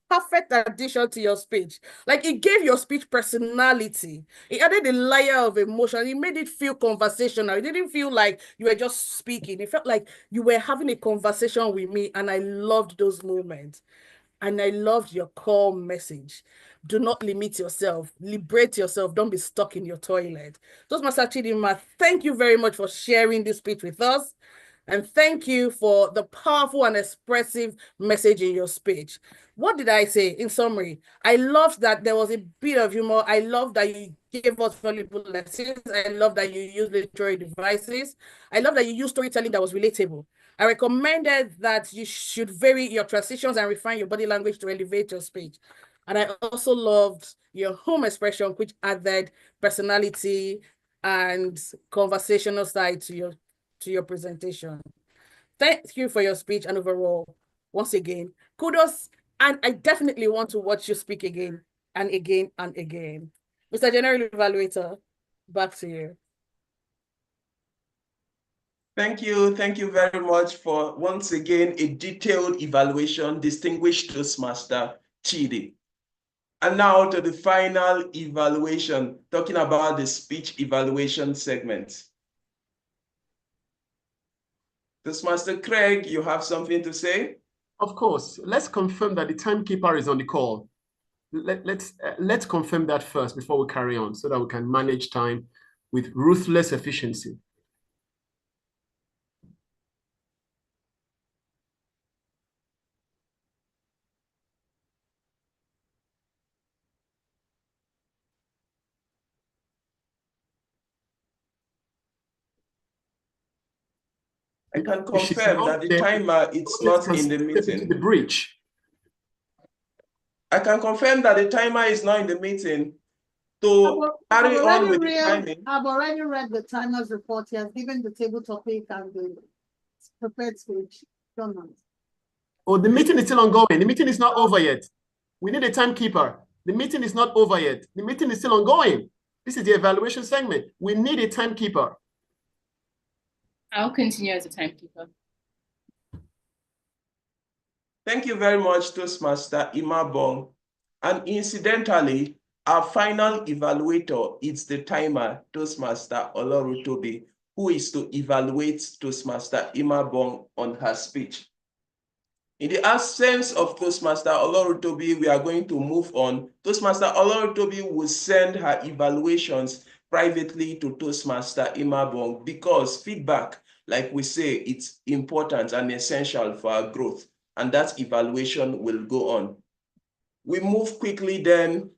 perfect addition to your speech. Like, it gave your speech personality. It added a layer of emotion. It made it feel conversational. It didn't feel like you were just speaking. It felt like you were having a conversation with me, and I loved those moments. And I loved your core message. Do not limit yourself. Liberate yourself. Don't be stuck in your toilet. Toastmaster Chidinma, thank you very much for sharing this speech with us. And thank you for the powerful and expressive message in your speech. What did I say? In summary, I loved that there was a bit of humor. I love that you gave us valuable lessons. I love that you used literary devices. I love that you used storytelling that was relatable. I recommended that you should vary your transitions and refine your body language to elevate your speech. And I also loved your home expression, which added personality and conversational side to your presentation. Thank you for your speech, and overall, once again, kudos. And I definitely want to watch you speak again and again and again. Mr. General Evaluator, back to you. Thank you. Thank you very much for, once again, a detailed evaluation, distinguished Toastmaster Chidi. And now to the final evaluation, talking about the speech evaluation segment. Toastmaster Craig, you have something to say? Of course. Let's confirm that the timekeeper is on the call. Let's confirm that first before we carry on, so that we can manage time with ruthless efficiency. I can confirm that the timer is not in the meeting. The bridge. I can confirm that the timer is not in the meeting. To carry on with the timing. I've already read the timer's report. He has given the table topic and the prepared speech. Oh, the meeting is still ongoing. The meeting is not over yet. We need a timekeeper. The meeting is not over yet. The meeting is still ongoing. This is the evaluation segment. We need a timekeeper. I'll continue as a timekeeper. Thank you very much, Toastmaster Imabong. And incidentally, our final evaluator is the timer, Toastmaster Olorutobi, who is to evaluate Toastmaster Imabong on her speech. In the absence of Toastmaster Olorutobi, we are going to move on. Toastmaster Olorutobi will send her evaluations privately to Toastmaster Imabong because feedback, like we say, it's important and essential for our growth, and that evaluation will go on. We move quickly then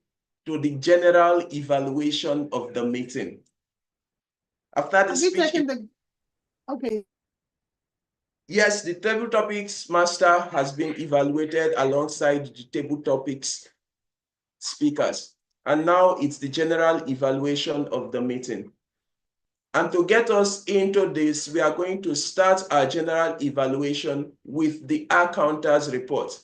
to the general evaluation of the meeting. After the speech, okay. Yes, the table topics master has been evaluated alongside the table topics speakers. And now it's the general evaluation of the meeting. And to get us into this, we are going to start our general evaluation with the accountant's report.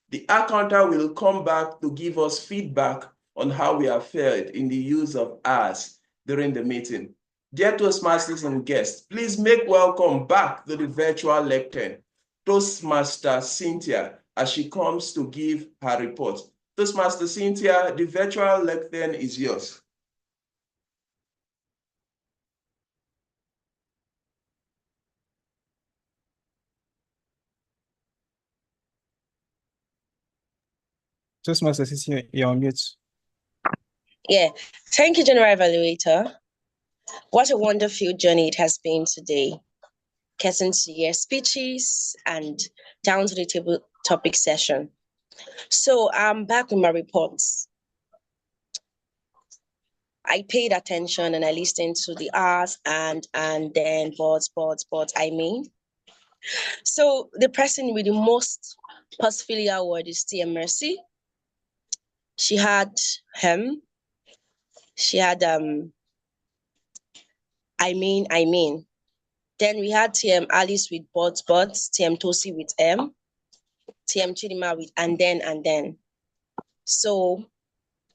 The accountant will come back to give us feedback on how we have fared in the use of hours during the meeting. Dear Toastmasters and guests, please make welcome back to the virtual lectern, Toastmaster Cynthia, as she comes to give her report. Toastmaster Cynthia, the virtual lectern is yours. Toastmaster Cynthia, you're on mute. Yeah, thank you, General Evaluator. What a wonderful journey it has been today. Getting to your speeches and down to the table topic session. So I'm back with my reports. I paid attention and I listened to the R's and then but, I mean. So the person with the most portfolio award is Tia Mercy. She had him. She had I mean. Then we had TM Alice with but, TM Tosi with M, TM Chidima with and then. So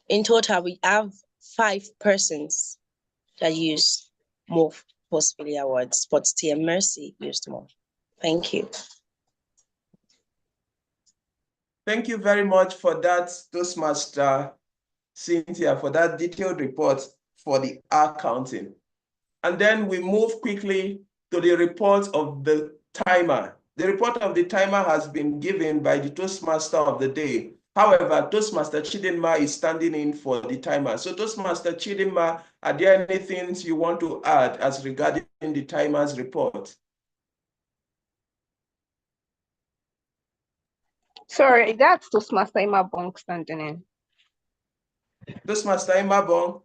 in total, we have 5 persons that use more portfolio awards, but TM Mercy used more. Thank you. Thank you very much for that, Toastmaster Cynthia, for that detailed report for the accounting. And then we move quickly to the report of the timer. The report of the timer has been given by the Toastmaster of the day. However, Toastmaster Chidinma is standing in for the timer. So Toastmaster Chidinma, are there any things you want to add as regarding the timer's report? Sorry, that's Toastmaster Imabong standing in. Toastmaster Imabong.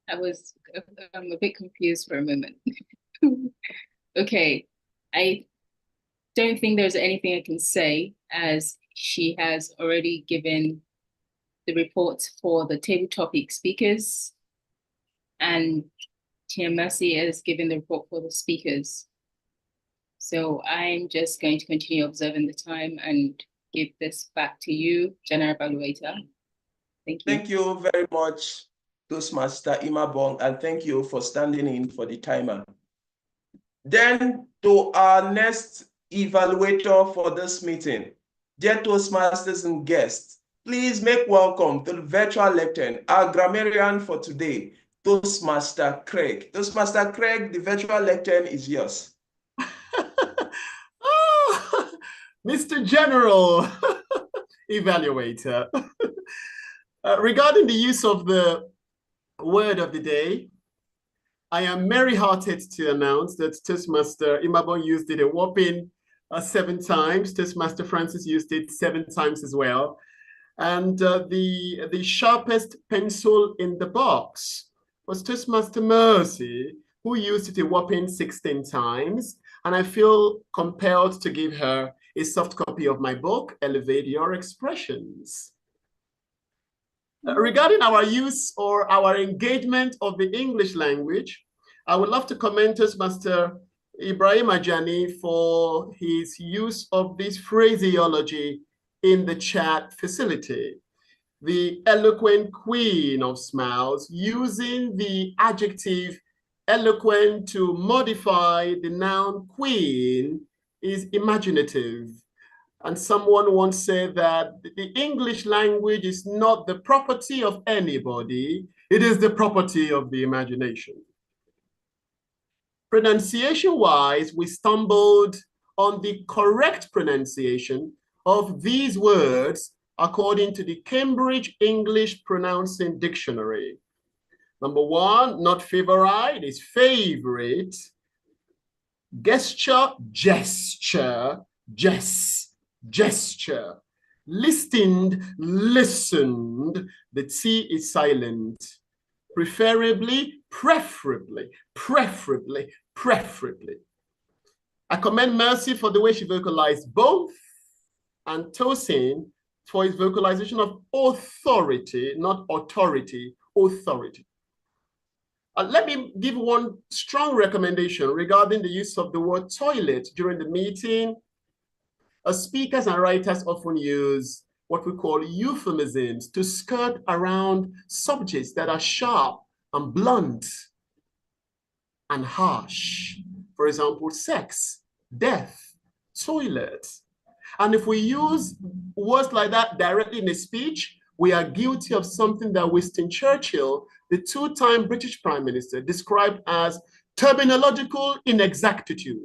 I'm a bit confused for a moment. Okay, I don't think there's anything I can say as she has already given the report for the table topic speakers and Tia Mercy has given the report for the speakers. So I'm just going to continue observing the time and give this back to you, General Evaluator. Thank you. Thank you very much, Toastmaster Imabong, and thank you for standing in for the timer. Then to our next evaluator for this meeting, dear Toastmasters and guests, please make welcome to the virtual lectern, our grammarian for today, Toastmaster Craig. Toastmaster Craig, the virtual lectern is yours. Oh, Mr. General Evaluator. Regarding the use of the word of the day, I am merry-hearted to announce that Toastmaster Imabong used it a whopping 7 times. Toastmaster Francis used it 7 times as well. And the sharpest pencil in the box was Toastmaster Mercy, who used it a whopping 16 times. And I feel compelled to give her a soft copy of my book, Elevate Your Expressions. Regarding our use or our engagement of the English language, I would love to commend Toastmaster Ibrahim Ajani for his use of this phraseology, in the chat facility. The eloquent queen of smiles, using the adjective eloquent to modify the noun queen, is imaginative. And someone once said that the English language is not the property of anybody, it is the property of the imagination. Pronunciation-wise, we stumbled on the correct pronunciation of these words according to the Cambridge English Pronouncing Dictionary. Number one, not favorite, is favorite. Gesture, gesture, gesture. Listened, listened. The T is silent. Preferably, preferably, preferably, preferably. I commend Mercy for the way she vocalized both, and Tosin for his vocalization of authority, not authority, authority. Let me give one strong recommendation regarding the use of the word toilet during the meeting. Speakers and writers often use what we call euphemisms to skirt around subjects that are sharp and blunt and harsh. For example, sex, death, toilet. And if we use words like that directly in a speech, we are guilty of something that Winston Churchill, the two-time British Prime Minister, described as terminological inexactitude.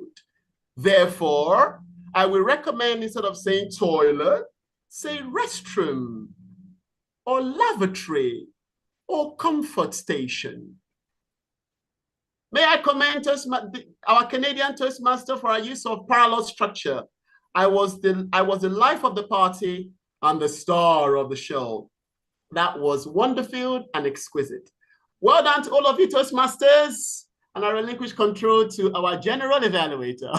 Therefore, I will recommend, instead of saying toilet, say restroom or lavatory or comfort station. May I commend our Canadian Toastmaster for our use of parallel structure. I was the life of the party and the star of the show. That was wonderful and exquisite. Well done to all of you Toastmasters, and I relinquish control to our general evaluator.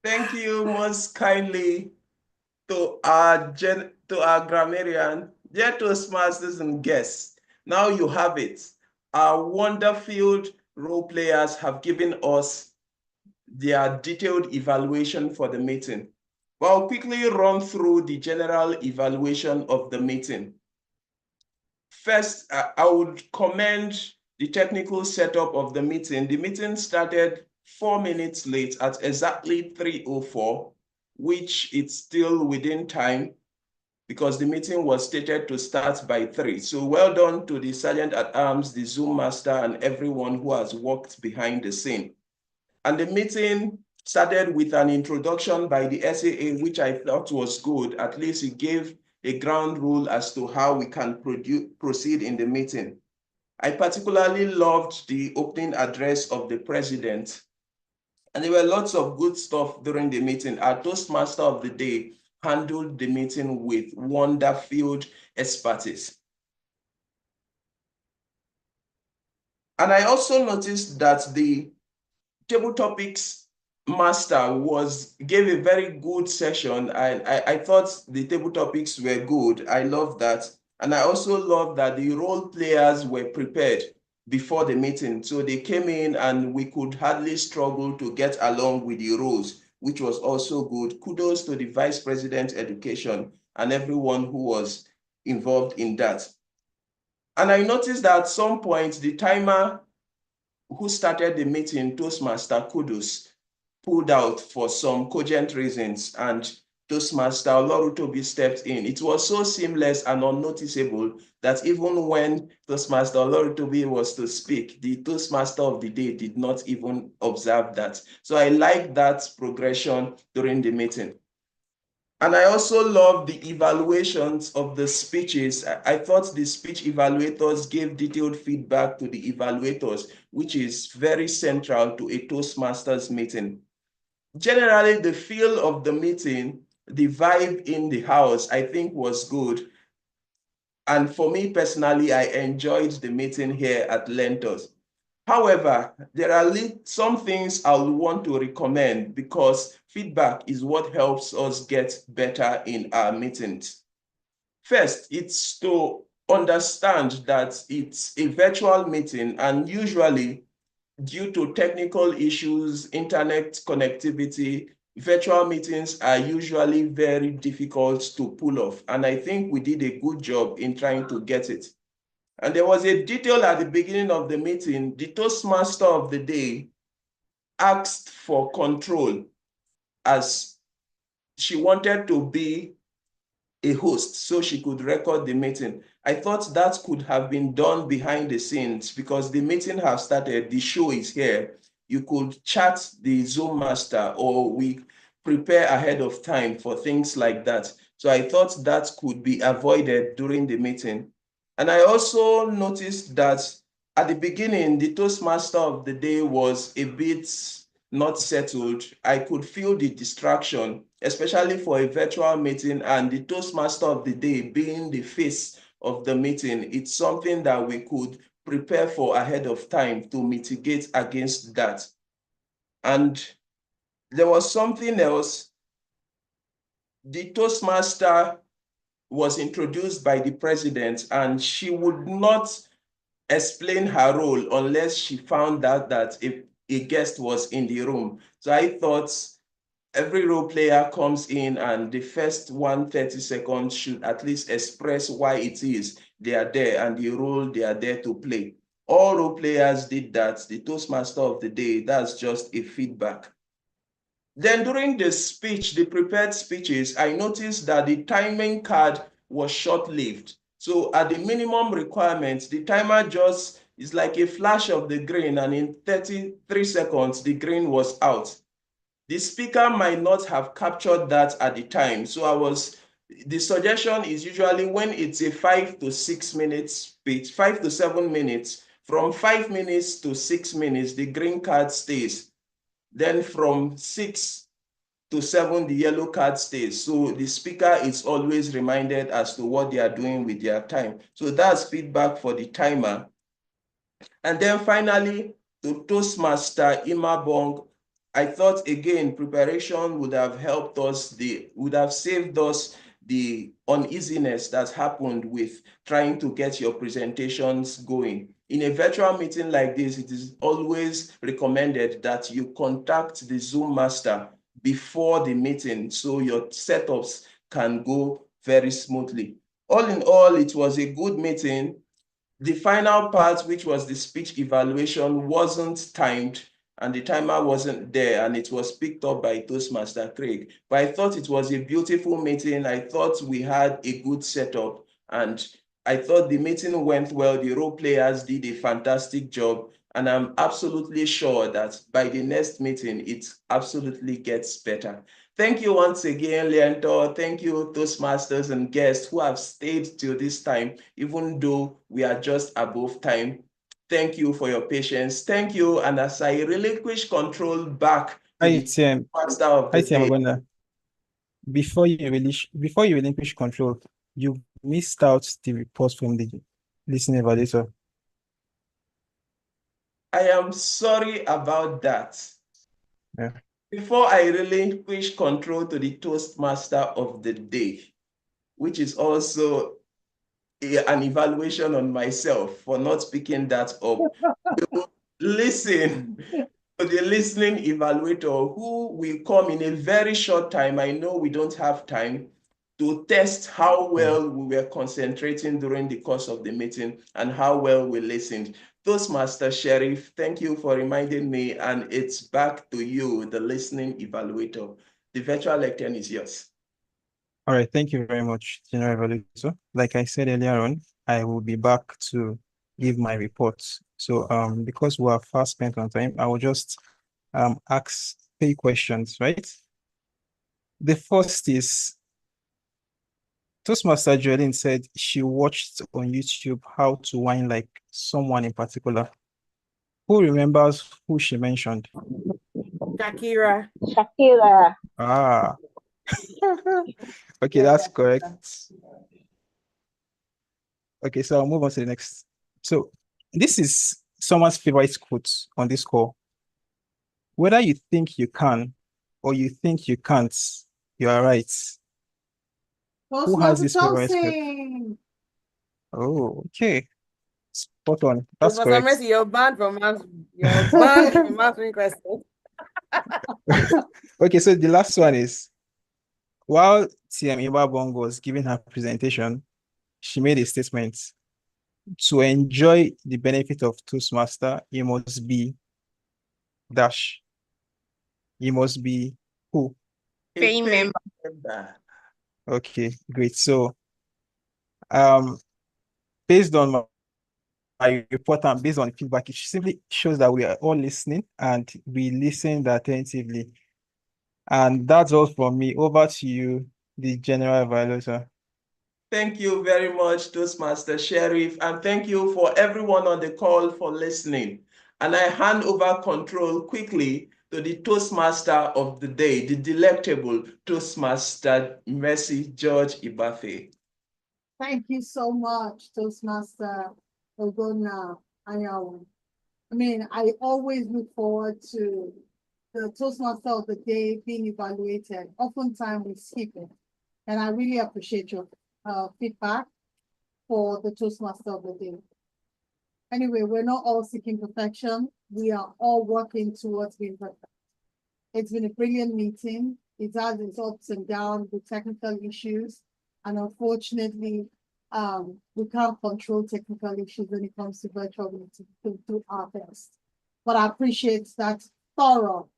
Thank you most kindly to our grammarian, dear Toastmasters and guests. Now you have it. Our wonderful role players have given us their detailed evaluation for the meeting. Well, I'll quickly run through the general evaluation of the meeting. First, I would commend the technical setup of the meeting. The meeting started 4 minutes late at exactly 3:04, which is still within time because the meeting was stated to start by 3. So well done to the Sergeant at Arms, the Zoom master, and everyone who has worked behind the scene. And the meeting started with an introduction by the SAA, which I thought was good. At least it gave a ground rule as to how we can proceed in the meeting. I particularly loved the opening address of the president. And there were lots of good stuff during the meeting. Our Toastmaster of the day handled the meeting with wonder-filled expertise. And I also noticed that the table topics master gave a very good session. I thought the table topics were good. I love that. And I also love that the role players were prepared before the meeting. So they came in and we could hardly struggle to get along with the roles, which was also good. Kudos to the Vice President Education and everyone who was involved in that. And I noticed that at some point, the timer who started the meeting, Toastmaster Kudus, pulled out for some cogent reasons, and Toastmaster Olorutobi stepped in. It was so seamless and unnoticeable that even when Toastmaster Olorutobi was to speak, the Toastmaster of the day did not even observe that. So I like that progression during the meeting. And I also love the evaluations of the speeches. I thought the speech evaluators gave detailed feedback to the evaluators, which is very central to a Toastmasters meeting. Generally, the feel of the meeting, the vibe in the house, I think was good. And for me personally, I enjoyed the meeting here at Learntor. However, there are some things I would want to recommend because feedback is what helps us get better in our meetings. First, it's to understand that it's a virtual meeting, and usually due to technical issues, internet connectivity, virtual meetings are usually very difficult to pull off. And I think we did a good job in trying to get it. And there was a detail at the beginning of the meeting. The Toastmaster of the day asked for control as she wanted to be a host so she could record the meeting. I thought that could have been done behind the scenes because the meeting has started, the show is here. You could chat the Zoom master or we prepare ahead of time for things like that. So I thought that could be avoided during the meeting. And I also noticed that at the beginning, the Toastmaster of the day was a bit not settled. I could feel the distraction, especially for a virtual meeting, and the Toastmaster of the day being the face of the meeting. It's something that we could prepare for ahead of time to mitigate against that. And there was something else. The Toastmaster was introduced by the president, and she would not explain her role unless she found out that a guest was in the room. So I thought every role player comes in and the first 30 seconds should at least express why it is they are there and the role they are there to play. All role players did that. The Toastmaster of the day, that's just a feedback. Then during the speech, the prepared speeches, I noticed that the timing card was short-lived. So at the minimum requirements, the timer just is like a flash of the green, and in 33 seconds, the green was out. The speaker might not have captured that at the time. So the suggestion is usually when it's a 5 to 6 minutes speech, 5 to 7 minutes, from 5 minutes to 6 minutes, the green card stays. Then from 6 to 7, the yellow card stays. So the speaker is always reminded as to what they are doing with their time. So that's feedback for the timer. And then finally, to Toastmaster Imabong, I thought again, preparation would have helped us, would have saved us the uneasiness that happened with trying to get your presentations going. In a virtual meeting like this, it is always recommended that you contact the Zoom master before the meeting so your setups can go very smoothly. All in all, it was a good meeting. The final part, which was the speech evaluation, wasn't timed and the timer wasn't there, and it was picked up by Toastmaster Craig. But I thought it was a beautiful meeting. I thought we had a good setup, and I thought the meeting went well. The role players did a fantastic job, and I'm absolutely sure that by the next meeting, it absolutely gets better. Thank you once again, Learntor. Thank you, Toastmasters and guests who have stayed till this time, even though we are just above time. Thank you for your patience. Thank you. And as I relinquish control back to the master of the day. Before you relinquish control, you missed out the report from the listening evaluator. I am sorry about that. Yeah. Before I relinquish control to the Toastmaster of the day, which is also an evaluation on myself for not picking that up. Listen to the listening evaluator who will come in a very short time. I know we don't have time to test how well we were concentrating during the course of the meeting and how well we listened. Toastmaster Sheriff, thank you for reminding me, and it's back to you, the listening evaluator. The virtual lectern is yours. All right, thank you very much, General Evaluator. Like I said earlier on, I will be back to give my reports. So because we are fast spent on time, I will just ask 3 questions, right? The first is, Toastmaster Jolene said she watched on YouTube how to whine like someone in particular. Who remembers who she mentioned? Shakira. Shakira. Ah. Okay, that's correct. Okay, so I'll move on to the next. So this is someone's favorite quote on this call. Whether you think you can or you think you can't, you are right. Who has this favorite quote? Oh, okay. Spot on. That's Professor correct. Mercy, you're banned from answering questions. Okay, so the last one is, while TM Ibabong was giving her presentation, she made a statement: to enjoy the benefit of Toastmaster, you must be dash. You must be who? Paying member. Okay, great. So, based on my report and based on feedback, it simply shows that we are all listening and we listened attentively. And that's all from me. Over to you, the general evaluator. Thank you very much, Toastmaster Sheriff, and thank you for everyone on the call for listening. And I hand over control quickly to the Toastmaster of the day, the delectable Toastmaster Mercy George Ibafe. Thank you so much, Toastmaster Ogona Anyawu. I mean, I always look forward to the Toastmaster of the day being evaluated. Oftentimes we skip it. And I really appreciate your feedback for the Toastmaster of the day. Anyway, we're not all seeking perfection. We are all working towards being perfect. It's been a brilliant meeting. It has its ups and downs with technical issues. And unfortunately, we can't control technical issues when it comes to virtual meetings to do our best. But I appreciate that thorough,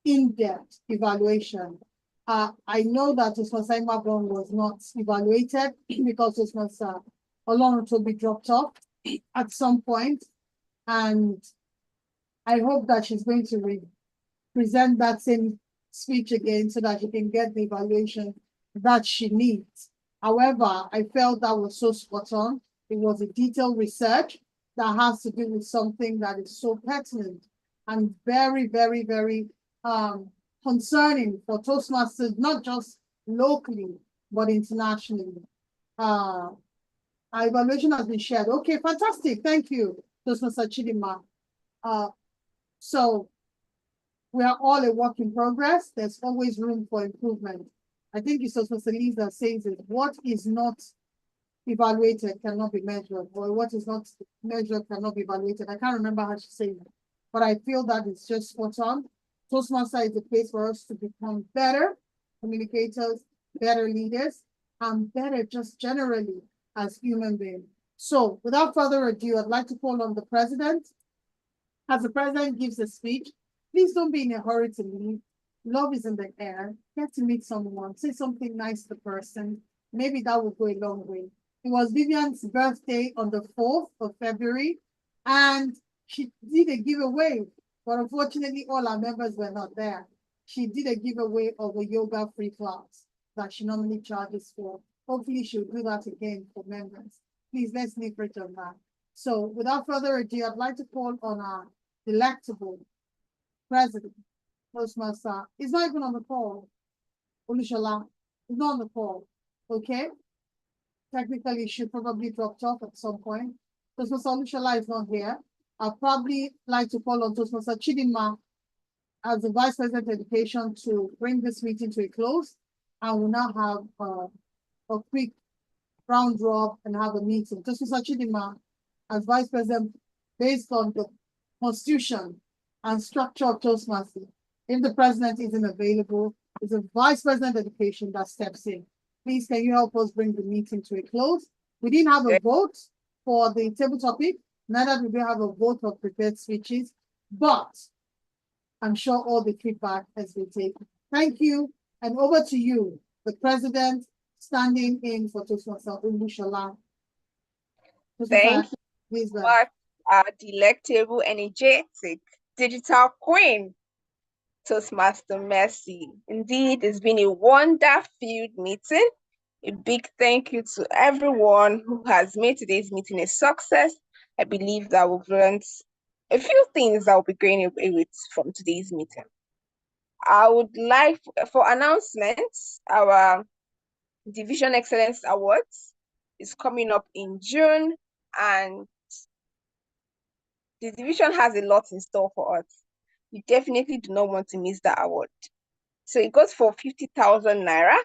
in-depth evaluation. I know that Toastmaster Imabong was not evaluated because Toastmaster Learntor will be dropped off at some point. And I hope that she's going to present that same speech again so that she can get the evaluation that she needs. However, I felt that was so spot on. It was a detailed research that has to do with something that is so pertinent and very, very, very concerning for Toastmasters, not just locally, but internationally. Our evaluation has been shared. Okay, fantastic. Thank you, Toastmaster Chidima. So we are all a work in progress. There's always room for improvement. I think it's Toastmaster Lisa says it. What is not evaluated cannot be measured, or what is not measured cannot be evaluated. I can't remember how she said it, but I feel that it's just spot on. Toastmaster is a place for us to become better communicators, better leaders, and better just generally as human beings. So without further ado, I'd like to call on the president. As the president gives a speech, please don't be in a hurry to leave. Love is in the air. Get to meet someone, say something nice to the person. Maybe that will go a long way. It was Vivian's birthday on the 4th of February, and she did a giveaway, but unfortunately, all our members were not there. She did a giveaway of a yoga free class that she normally charges for. Hopefully, she'll do that again for members. Please, let's leverage on that. So, without further ado, I'd like to call on our delectable president, Toastmaster. He's not even on the call. Olushola is not on the call. Okay? Technically, she probably dropped off at some point. Toastmaster Olushola is not here. I'd probably like to call on Toastmaster Chidima as the Vice President of Education to bring this meeting to a close. And we'll now have a quick round drop and have a meeting. Toastmaster Chidima, as Vice President, based on the Constitution and structure of Toastmasters, if the President isn't available, it's a Vice President of Education that steps in. Please, can you help us bring the meeting to a close? We didn't have a vote for the table topic, neither did we have a vote for prepared speeches, but I'm sure all the feedback has been taken. Thank you, and over to you, the President standing in for Toastmaster Olushola. Thank you so much, our delectable, energetic digital queen, Toastmaster Mercy. Indeed, it's been a wonder-filled meeting. A big thank you to everyone who has made today's meeting a success. I believe that we've learned a few things that we'll be going away with from today's meeting. I would like, for announcements, our Division Excellence Awards is coming up in June, and the division has a lot in store for us. You definitely do not want to miss that award. So it goes for 50,000 Naira.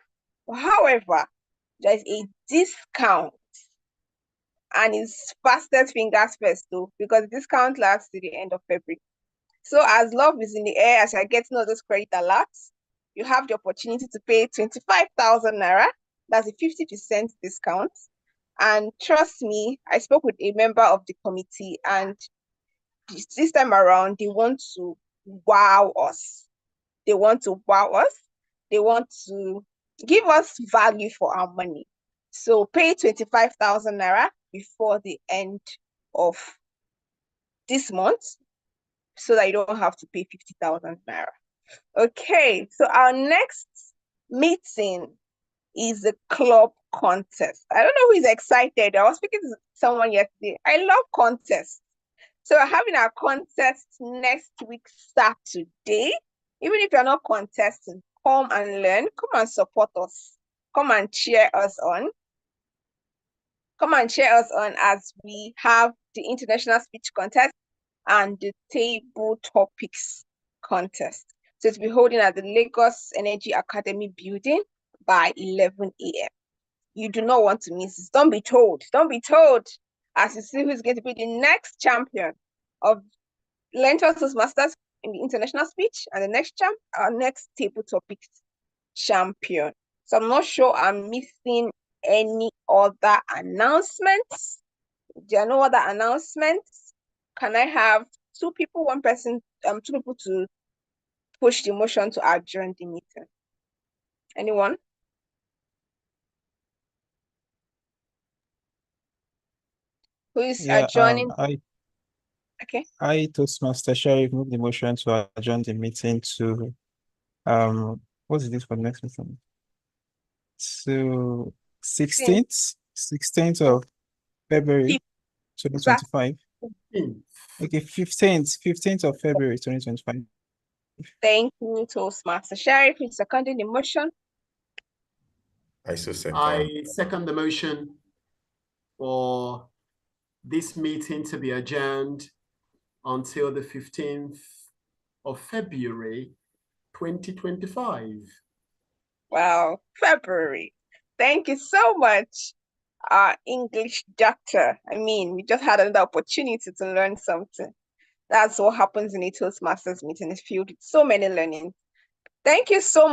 However, there's a discount, and it's fastest fingers first though, because the discount lasts to the end of February. So as love is in the air, as you're getting all those credit alerts, you have the opportunity to pay 25,000 naira. That's a 50% discount. And trust me, I spoke with a member of the committee, and this time around, they want to wow us. They want to wow us. They want to give us value for our money. So pay 25,000 naira before the end of this month so that you don't have to pay 50,000 naira. Okay, so our next meeting is a club contest. I don't know who is excited. I was speaking to someone yesterday. I love contests. So we're having our contest next week, Saturday. Even if you're not contesting, come and learn. Come and support us. Come and cheer us on. Come and cheer us on as we have the International Speech Contest and the Table Topics Contest. So it's be holding at the Lagos Energy Academy building by 11 a.m. You do not want to miss this. Don't be told. Don't be told as you see who's going to be the next champion of Learntor Toastmasters in the international speech and the next our next table topics champion. So I'm not sure I'm missing any other announcements. There are no other announcements. Can I have two people to push the motion to adjourn the meeting? Anyone? Who is adjourning? Okay. I, Toastmaster Sharif, move the motion to adjourn the meeting to what's this for the next meeting? To 16th of February 2025. Okay, 15th of February 2025. Thank you, Toastmaster Sharif, for seconding the motion. I second the motion for this meeting to be adjourned until the 15th of February 2025. Wow, February. Thank you so much, our English doctor. I mean, we just had another opportunity to learn something. That's what happens in a Toastmasters meeting. It's filled with so many learning. Thank you so much.